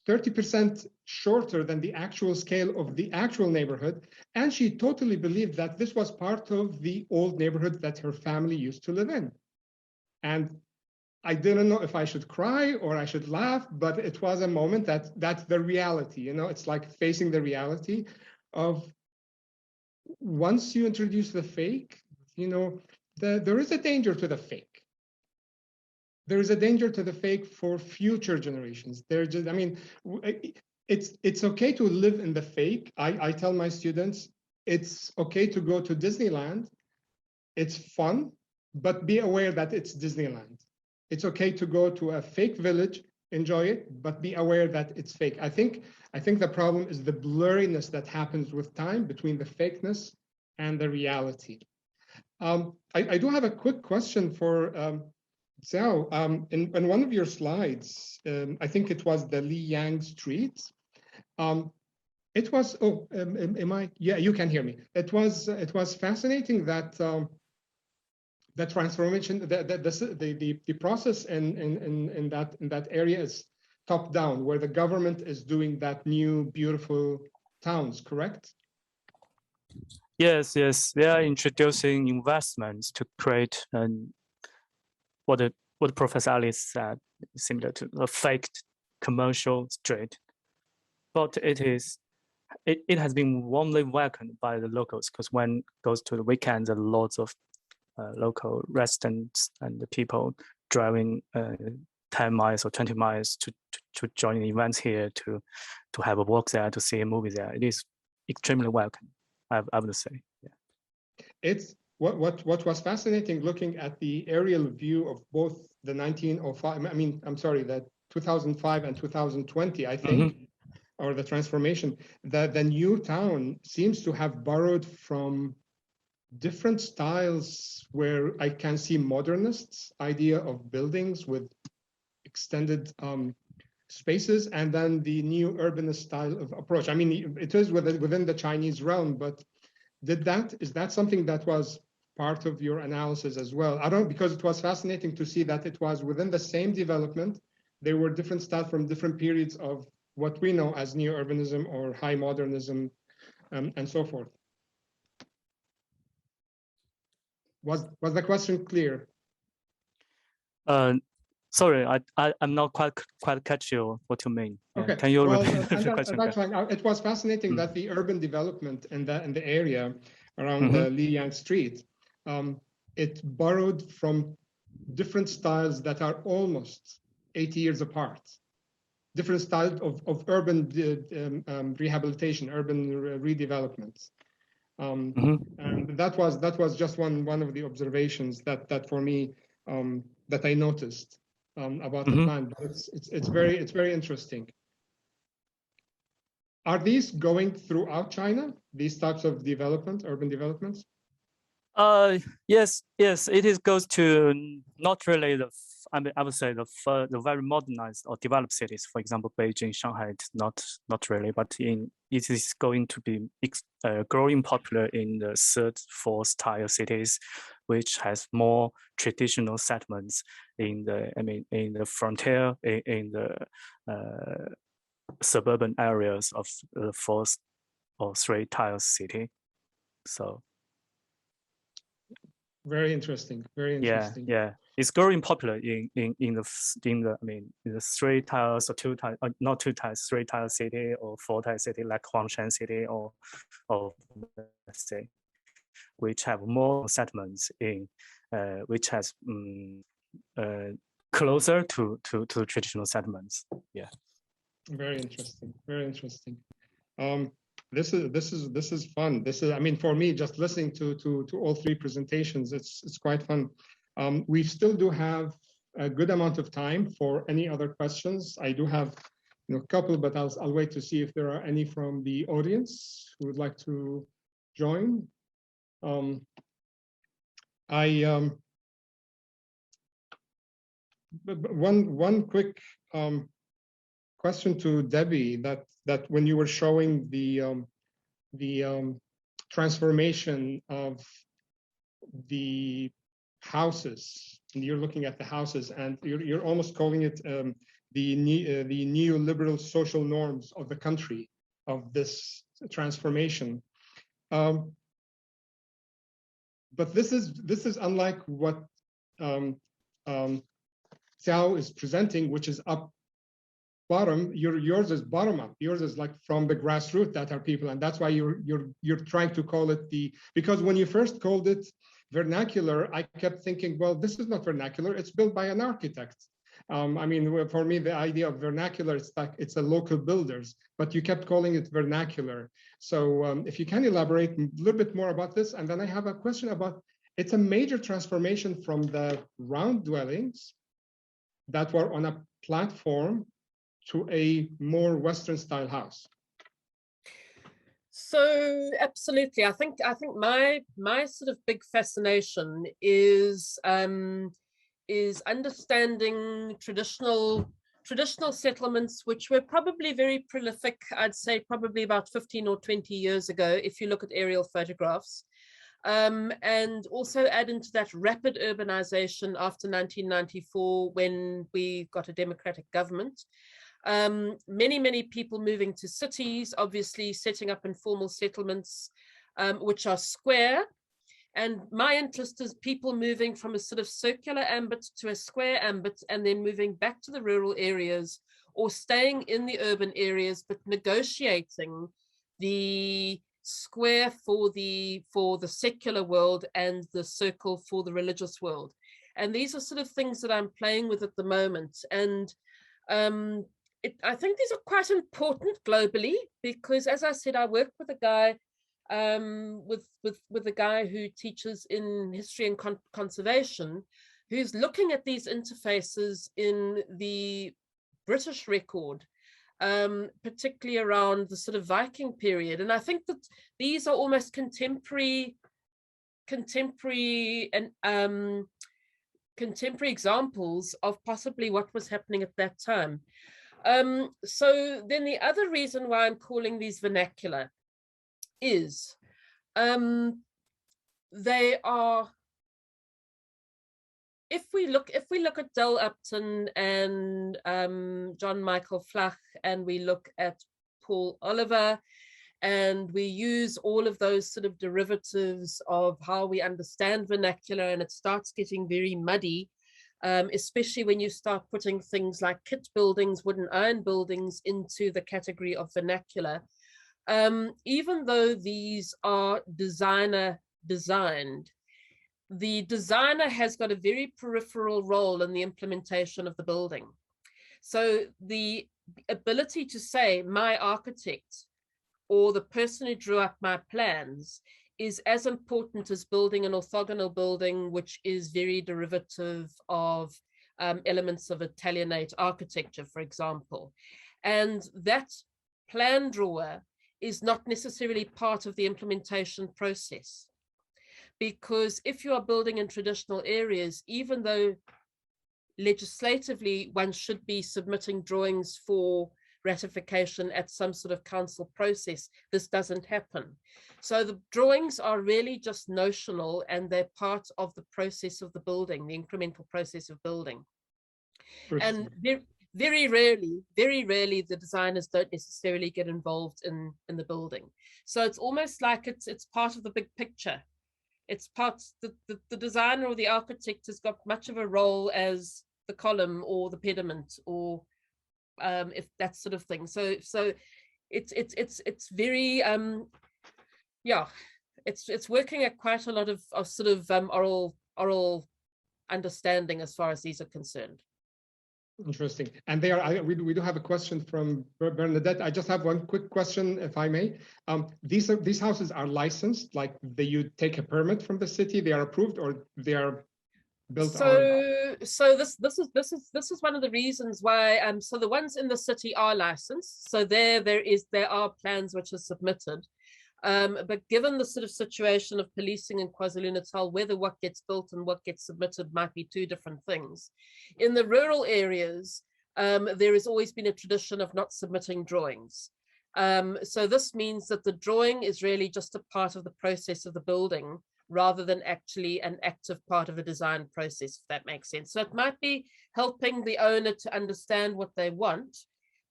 30% shorter than the actual scale of the actual neighborhood. And she totally believed that this was part of the old neighborhood that her family used to live in. And I didn't know if I should cry or I should laugh, but it was a moment that's the reality. You know, it's like facing the reality of once you introduce the fake, you know, there is a danger to the fake. There is a danger to the fake for future generations. I mean, it's okay to live in the fake. I tell my students, it's okay to go to Disneyland. It's fun, but be aware that it's Disneyland. it's okay to go to a fake village, enjoy it, but be aware that it's fake. I think the problem is the blurriness that happens with time between the fakeness and the reality. I do have a quick question for Xiao. In one of your slides, I think it was the Liang Street. It was, yeah, you can hear me. It was fascinating that the transformation, the process in that area is top down, where the government is doing that new beautiful towns, correct? Yes, they are introducing investments to create what Professor Alice said, similar to a faked commercial street. But it has been warmly welcomed by the locals, because when it goes to the weekends, there are lots of local residents and the people driving 10 miles or 20 miles to join the events here, to have a walk there, to see a movie there. It is extremely welcome, I would say. Yeah. It's what was fascinating looking at the aerial view of both the 1905, I'm sorry, that 2005 and 2020, I think, or the transformation, that the new town seems to have borrowed from different styles, where I can see modernists' idea of buildings with extended spaces, and then the new urbanist style of approach. I mean, it is within the Chinese realm, but is that something that was part of your analysis as well? I don't, because it was fascinating to see that it was within the same development. There were different styles from different periods of what we know as neo-urbanism or high modernism, and so forth. Was the question clear? Sorry, I'm not quite catch you what you mean. Okay. Can you repeat the question? That's fine. It was fascinating that the urban development in the area around the Liang Street, it borrowed from different styles that are almost 80 years apart. Different styles of urban rehabilitation, urban redevelopment. And that was just one of the observations that for me that I noticed about the plan. But it's very interesting. Are these going throughout China? These types of development, urban developments? Yes, it goes to not really I would say the very modernized or developed cities, for example, Beijing, Shanghai, it's not really, but it is going to be growing popular in the third, fourth tier cities, which has more traditional settlements in the frontier, in the suburban areas of the fourth or three tier city. So. Very interesting. Very interesting. Yeah. It's growing popular in the three tiles or two tiles, not two tiles, three tile city or four tile city like Huangshan City or let's say, which have more settlements in, which has closer to traditional settlements. Yeah. Very interesting. Very interesting. This is fun. For me, just listening to all three presentations, it's quite fun. We still do have a good amount of time for any other questions. I do have a couple, but I'll wait to see if there are any from the audience who would like to join. One quick question to Debbie, that when you were showing the transformation of the houses, and you're looking at the houses, and you're almost calling it the neoliberal social norms of the country, of this transformation. But this is unlike what Xiao is presenting, which is up bottom. Yours is bottom up. Yours is like from the grassroots, that are people, and that's why you're trying to call it because when you first called it vernacular, I kept thinking, well, this is not vernacular. It's built by an architect. For me, the idea of vernacular, it's a local builders, but you kept calling it vernacular. So if you can elaborate a little bit more about this, and then I have a question about, it's a major transformation from the round dwellings that were on a platform to a more Western style house? So absolutely, I think my sort of big fascination is understanding traditional settlements, which were probably very prolific. I'd say probably about 15 or 20 years ago, if you look at aerial photographs. And also add into that rapid urbanization after 1994, when we got a democratic government. Many people moving to cities, obviously setting up informal settlements, which are square. And my interest is people moving from a sort of circular ambit to a square ambit, and then moving back to the rural areas or staying in the urban areas, but negotiating the square for the secular world and the circle for the religious world. And these are sort of things that I'm playing with at the moment. And I think these are quite important globally, because, as I said, I work with a guy with a guy who teaches in history and conservation, who's looking at these interfaces in the British record, particularly around the sort of Viking period. And I think that these are almost contemporary examples of possibly what was happening at that time. So then the other reason why I'm calling these vernacular is they are, if we look at Del Upton and John Michael Flach, and we look at Paul Oliver, and we use all of those sort of derivatives of how we understand vernacular, and it starts getting very muddy, especially when you start putting things like kit buildings, wooden iron buildings into the category of vernacular. Even though these are designer designed, the designer has got a very peripheral role in the implementation of the building. So the ability to say my architect or the person who drew up my plans is as important as building an orthogonal building, which is very derivative of elements of Italianate architecture, for example. And that plan drawer is not necessarily part of the implementation process. Because if you are building in traditional areas, even though legislatively one should be submitting drawings for ratification at some sort of council process, this doesn't happen. So the drawings are really just notional, and they're part of the process of the building, the incremental process of building. And very rarely the designers don't necessarily get involved in the building. So it's almost like it's part of the big picture. It's part, the designer or the architect has got much of a role as the column or the pediment, or if that sort of thing. So it's very yeah, it's working at quite a lot of sort of oral understanding as far as these are concerned. Interesting. And we do have a question from Bernadette. I just have one quick question, if I may. These houses are licensed, like you take a permit from the city, they are approved, or they are built so this is one of the reasons why so the ones in the city are licensed. So there are plans which are submitted. But given the sort of situation of policing in KwaZulu-Natal, whether what gets built and what gets submitted might be two different things. In the rural areas, there has always been a tradition of not submitting drawings. So this means that the drawing is really just a part of the process of the building, rather than actually an active part of a design process, if that makes sense. So it might be helping the owner to understand what they want,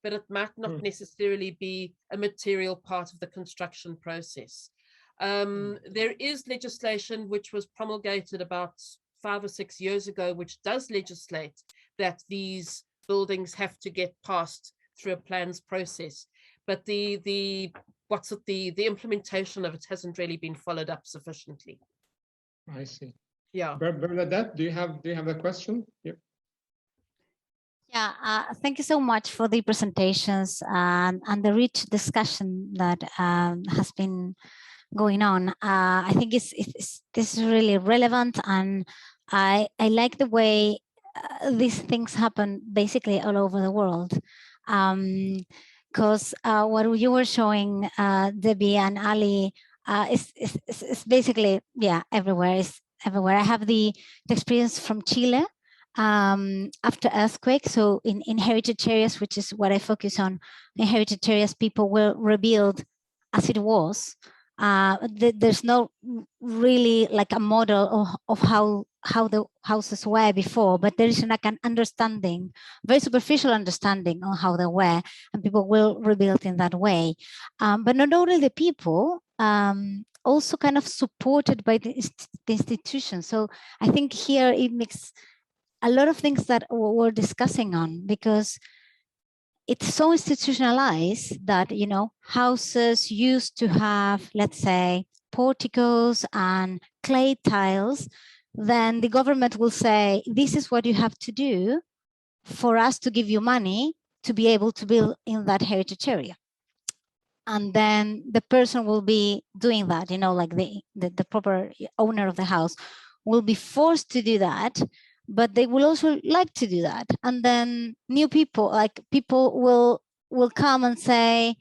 but it might not necessarily be a material part of the construction process. There is legislation which was promulgated about 5 or 6 years ago, which does legislate that these buildings have to get passed through a plans process. But the implementation of it hasn't really been followed up sufficiently. I see. Yeah. Bernadette, do you have a question? Yep. Yeah, thank you so much for the presentations and the rich discussion that has been going on. I think this is really relevant, and I like the way these things happen basically all over the world. Because what you were showing, Debbie and Ali, is basically, yeah, everywhere. It's everywhere. I have the experience from Chile after earthquake. So in heritage areas, which is what I focus on, in heritage areas, people will rebuild as it was. There's no really like a model of how the houses were before, but there is like an understanding, very superficial understanding on how they were, and people will rebuild in that way. But not only the people, also kind of supported by the institutions. So I think here it makes a lot of things that we're discussing on, because it's so institutionalized that, you know, houses used to have, let's say, porticos and clay tiles. Then the government will say, this is what you have to do for us to give you money to be able to build in that heritage area. And then the person will be doing that, you know, like the proper owner of the house will be forced to do that, but they will also like to do that. And then new people, like people will come and say,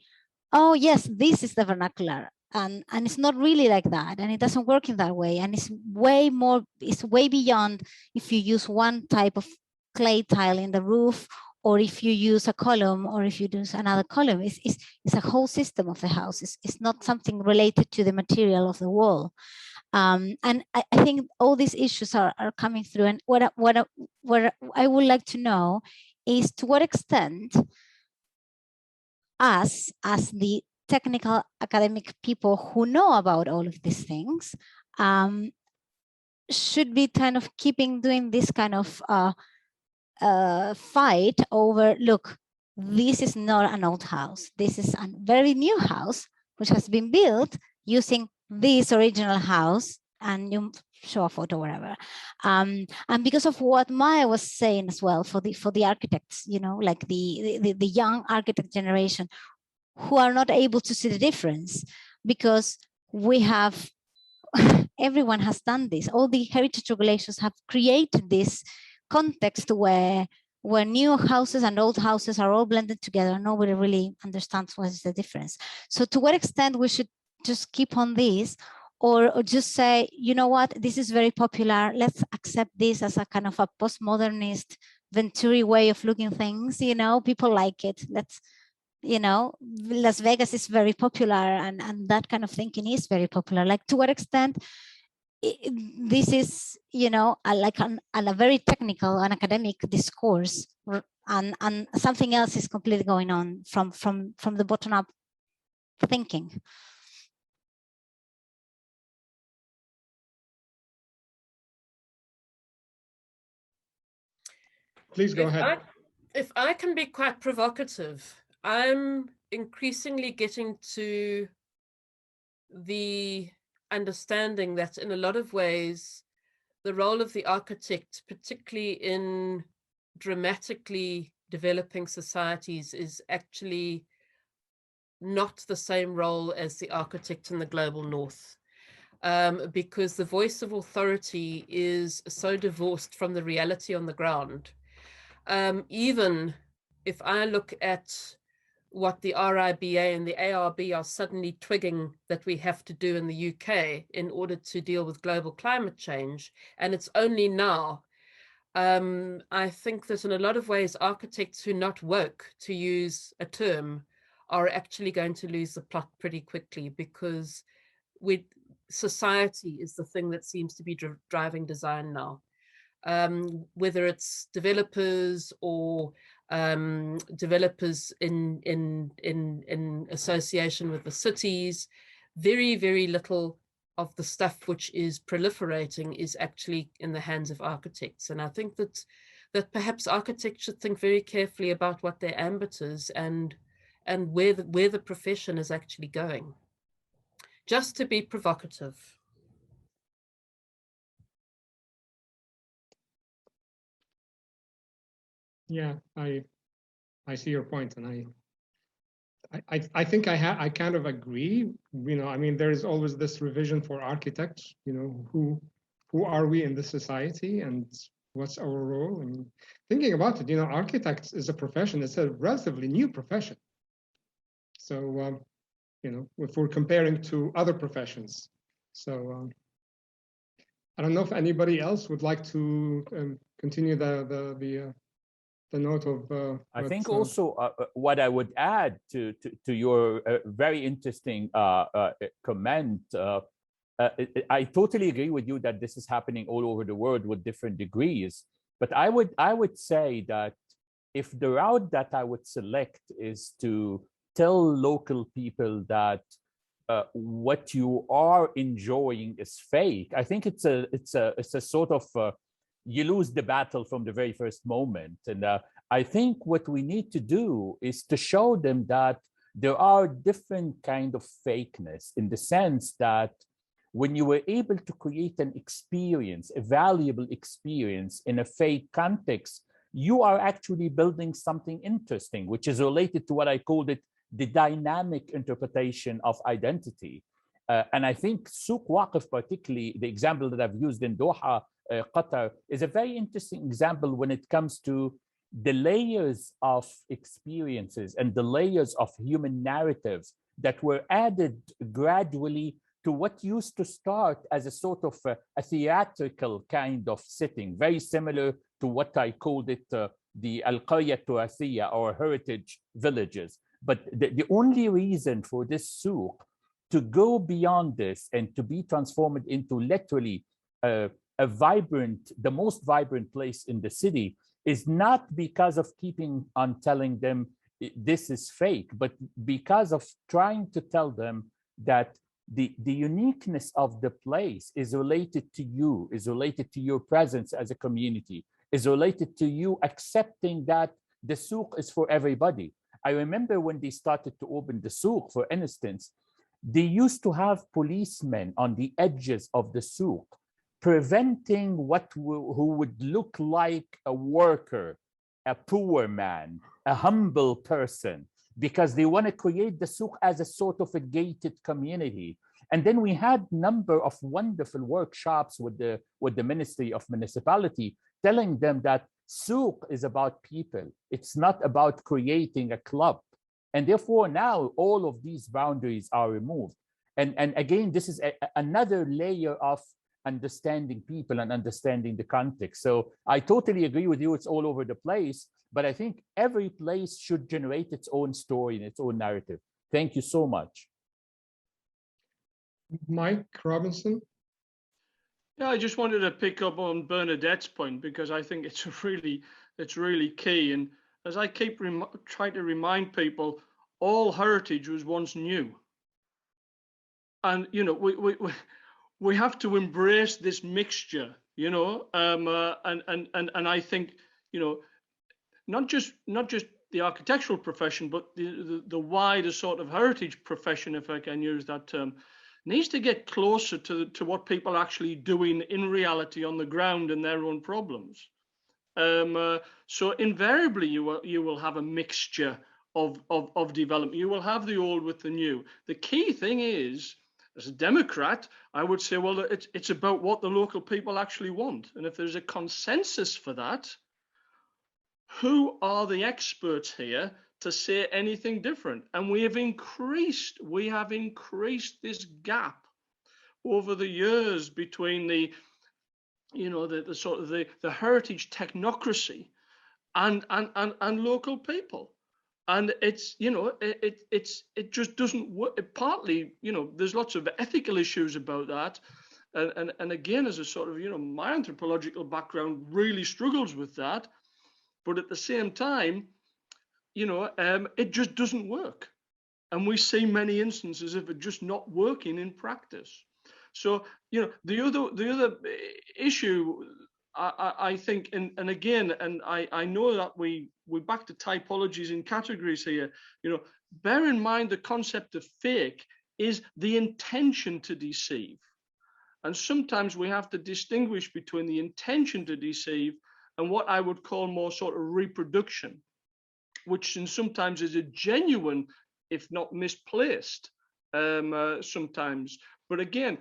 oh yes, this is the vernacular. And it's not really like that, and it doesn't work in that way. And it's way more, it's way beyond if you use one type of clay tile in the roof, or if you use a column, or if you use another column. It's a whole system of the house. It's not something related to the material of the wall. And I think all these issues are coming through. And what I would like to know is, to what extent us, as the technical academic people who know about all of these things, should be kind of doing this kind of fight over, look, this is not an old house. This is a very new house, which has been built using this original house, and you show a photo, wherever. And because of what Maya was saying as well, for the architects, you know, like the young architect generation, who are not able to see the difference, because we have, everyone has done this. All the heritage regulations have created this context where new houses and old houses are all blended together. Nobody really understands what is the difference. So to what extent we should just keep on this, or just say, you know what, this is very popular. Let's accept this as a kind of a postmodernist Venturi way of looking things. You know, people like it. Let's, you know, Las Vegas is very popular, and that kind of thinking is very popular. Like, to what extent this is, you know, a very technical and academic discourse, and something else is completely going on from the bottom up thinking. Please go ahead. If I can be quite provocative, I'm increasingly getting to the understanding that in a lot of ways, the role of the architect, particularly in dramatically developing societies, is actually not the same role as the architect in the global north. Because the voice of authority is so divorced from the reality on the ground. Even if I look at what the RIBA and the ARB are suddenly twigging that we have to do in the UK in order to deal with global climate change, and it's only now, I think that in a lot of ways, architects who not woke, to use a term, are actually going to lose the plot pretty quickly, because society is the thing that seems to be driving design now. Whether it's developers or developers in association with the cities, very, very little of the stuff which is proliferating is actually in the hands of architects. And I think that perhaps architects should think very carefully about what their ambit is and where the profession is actually going. Just to be provocative. Yeah, I see your point, and I think I kind of agree. You know, I mean, there is always this revision for architects. You know, who are we in the society, and what's our role? And thinking about it, architects is a profession. It's a relatively new profession. So, if we're comparing to other professions. So I don't know if anybody else would like to continue the note of. I think also what I would add to your very interesting comment. I totally agree with you that this is happening all over the world with different degrees. But I would say that if the route that I would select is to tell local people that what you are enjoying is fake, I think it's a sort of you lose the battle from the very first moment. And I think what we need to do is to show them that there are different kind of fakeness, in the sense that when you were able to create an experience, a valuable experience in a fake context, you are actually building something interesting, which is related to what I called it, the dynamic interpretation of identity. And I think Souk Waqif, particularly the example that I've used in Doha, Qatar, is a very interesting example when it comes to the layers of experiences and the layers of human narratives that were added gradually to what used to start as a sort of a theatrical kind of setting, very similar to what I called it the Al-Qarya Turathiya, or heritage villages. But the only reason for this souk to go beyond this and to be transformed into literally a vibrant, the most vibrant place in the city, is not because of keeping on telling them this is fake, but because of trying to tell them that the uniqueness of the place is related to you, is related to your presence as a community, is related to you accepting that the souk is for everybody. I remember when they started to open the souk, for instance, they used to have policemen on the edges of the souk, preventing who would look like a worker, a poor man, a humble person, because they want to create the souk as a sort of a gated community. And then we had a number of wonderful workshops with the Ministry of Municipality, telling them that souk is about people. It's not about creating a club. And therefore now all of these boundaries are removed. And again, this is another layer of understanding people and understanding the context. So I totally agree with you, it's all over the place, but I think every place should generate its own story and its own narrative. Thank you so much. Mike Robinson. Yeah, I just wanted to pick up on Bernadette's point, because I think it's really key. And as I keep trying to remind people, all heritage was once new. And, we have to embrace this mixture, and I think, not just the architectural profession, but the wider sort of heritage profession, if I can use that term, needs to get closer to what people are actually doing in reality on the ground and their own problems. So invariably, you will have a mixture of development. You will have the old with the new. The key thing is, as a Democrat, I would say, well, it's about what the local people actually want. And if there's a consensus for that, who are the experts here to say anything different? And we have increased this gap over the years between the sort of the heritage technocracy and local people. And it's, it just doesn't work. Partly, there's lots of ethical issues about that. And again, as a sort of, my anthropological background really struggles with that. But at the same time, it just doesn't work. And we see many instances of it just not working in practice. So, the other issue, I think, and again, and I know that we're back to typologies and categories here, bear in mind the concept of fake is the intention to deceive. And sometimes we have to distinguish between the intention to deceive and what I would call more sort of reproduction, which sometimes is a genuine, if not misplaced, sometimes. But again,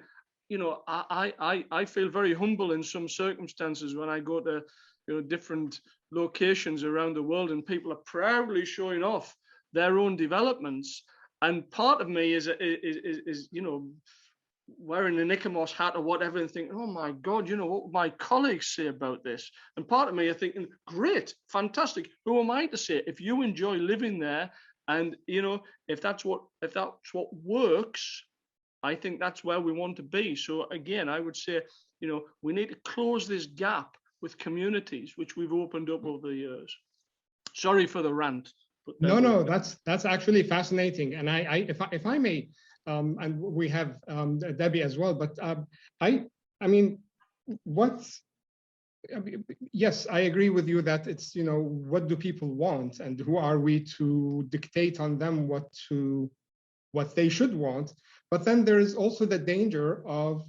you know, I feel very humble in some circumstances when I go to, you know, different locations around the world and people are proudly showing off their own developments. And part of me is you know, wearing a Nicomo's hat or whatever and thinking, oh my God, you know, what would my colleagues say about this? And part of me are thinking, great, fantastic. Who am I to say? If you enjoy living there, and you know, if that's what works, I think that's where we want to be. So again, I would say, you know, we need to close this gap with communities, which we've opened up over the years. Sorry for the rant. But no, that's actually fascinating. And if I may, and we have Debbie as well, but I mean, yes, I agree with you that it's, you know, what do people want and who are we to dictate on them what they should want? But then there is also the danger of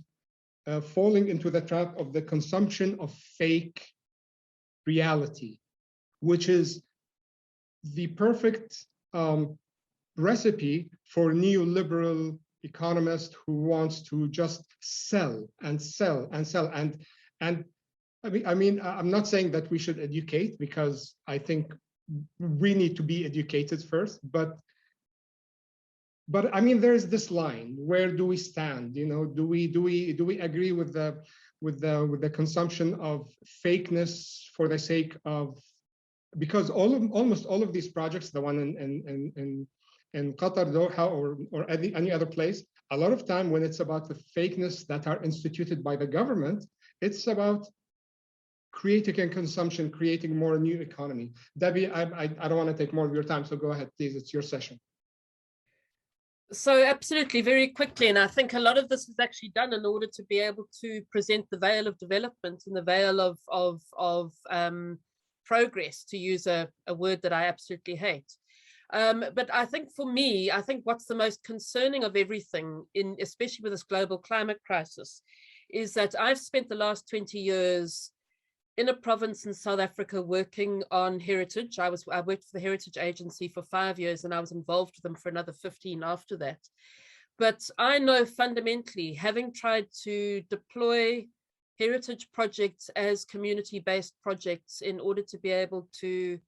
falling into the trap of the consumption of fake reality, which is the perfect recipe for neoliberal economist who wants to just sell and sell and sell. And I mean, I'm not saying that we should educate, because I think we need to be educated first, but I mean, there's this line. Where do we stand? You know, do we agree with the consumption of fakeness for the sake of, because almost all of these projects, the one in Qatar, Doha, or any other place, a lot of time when it's about the fakeness that are instituted by the government, it's about creating a consumption, creating more new economy. Debbie, I don't want to take more of your time, so go ahead, please. It's your session. So absolutely, very quickly, and I think a lot of this is actually done in order to be able to present the veil of development and the veil of progress, to use a word that I absolutely hate. But I think for me, I think what's the most concerning of everything, especially with this global climate crisis, is that I've spent the last 20 years in a province in South Africa working on heritage. I worked for the Heritage Agency for 5 years, and I was involved with them for another 15 after that. But I know fundamentally, having tried to deploy heritage projects as community-based projects in order to be able to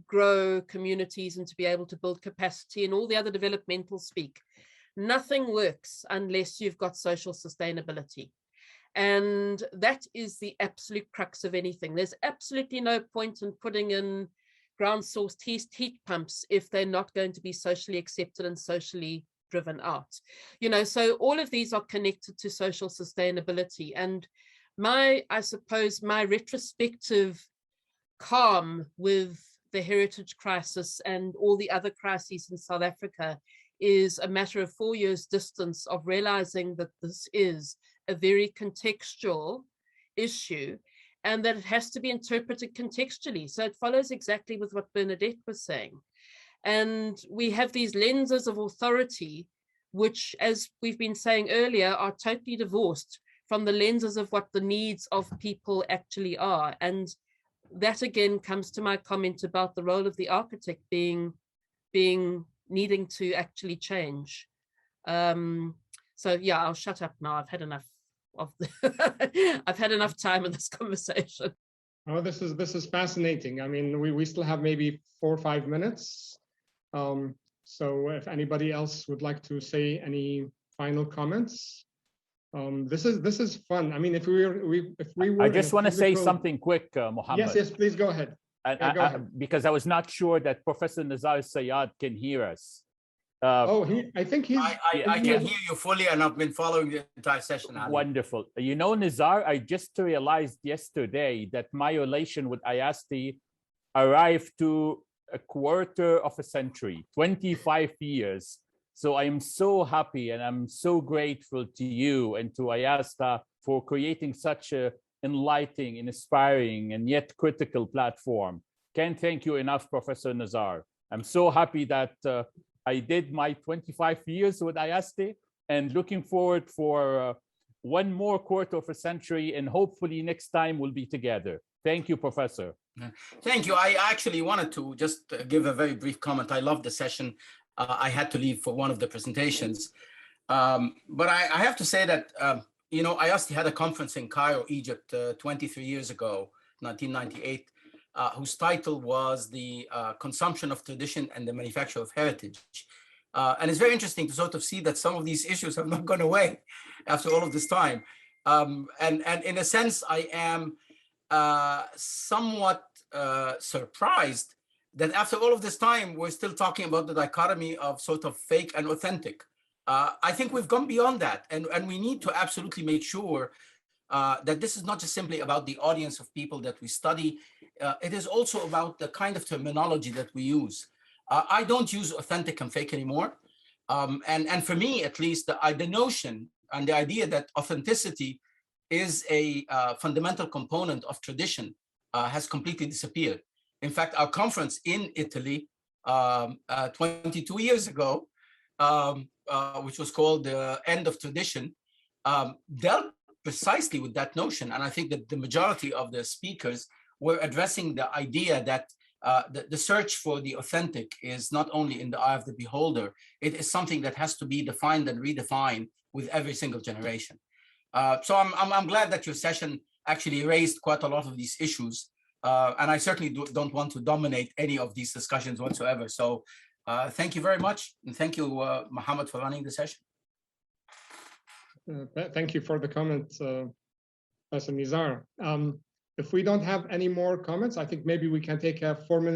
grow communities and to be able to build capacity and all the other developmental speak, nothing works unless you've got social sustainability. And that is the absolute crux of anything. There's absolutely no point in putting in ground sourced heat pumps if they're not going to be socially accepted and socially driven out. You know, so all of these are connected to social sustainability. And I suppose my retrospective calm with the heritage crisis and all the other crises in South Africa is a matter of 4 years distance of realizing that this is a very contextual issue and that it has to be interpreted contextually. So it follows exactly with what Bernadette was saying. And we have these lenses of authority, which, as we've been saying earlier, are totally divorced from the lenses of what the needs of people actually are. And that again comes to my comment about the role of the architect needing to actually change. So yeah, I'll shut up now. I've had enough of I've had enough time in this conversation. Oh, this is fascinating. I mean, we still have maybe 4 or 5 minutes. So if anybody else would like to say any final comments, this is fun. I mean, if we were, I just want to say something quick, Mohammed. Yes, please go ahead. Go ahead. Because I was not sure that Professor Nazar Sayad can hear us. I think he's. I can hear you fully, and I've been following the entire session. Ali. Wonderful. You know, Nazar, I just realized yesterday that my relation with Ayasti arrived to a quarter of a century, 25 years. So I am so happy and I'm so grateful to you and to Ayasta for creating such a enlightening, inspiring, and yet critical platform. Can't thank you enough, Professor Nazar. I'm so happy that I did my 25 years with Ayasti and looking forward for one more quarter of a century, and hopefully next time we'll be together. Thank you, Professor. Thank you. I actually wanted to just give a very brief comment. I loved the session. I had to leave for one of the presentations. But I have to say that you know, Ayasti had a conference in Cairo, Egypt, 23 years ago, 1998, whose title was The Consumption of Tradition and the Manufacture of Heritage. And it's very interesting to sort of see that some of these issues have not gone away after all of this time. And in a sense, I am somewhat surprised that after all of this time, we're still talking about the dichotomy of sort of fake and authentic. I think we've gone beyond that, and we need to absolutely make sure that this is not just simply about the audience of people that we study. It is also about the kind of terminology that we use. I don't use authentic and fake anymore. And for me, at least, the notion and the idea that authenticity is a fundamental component of tradition has completely disappeared. In fact, our conference in Italy 22 years ago, which was called The End of Tradition, dealt precisely with that notion. And I think that the majority of the speakers were addressing the idea that the search for the authentic is not only in the eye of the beholder, it is something that has to be defined and redefined with every single generation. So I'm glad that your session actually raised quite a lot of these issues. And I certainly don't want to dominate any of these discussions whatsoever. So thank you very much. And thank you, Mohammed, for running the session. Thank you for the comment, Professor Nizar. If we don't have any more comments, I think maybe we can take a 4-minute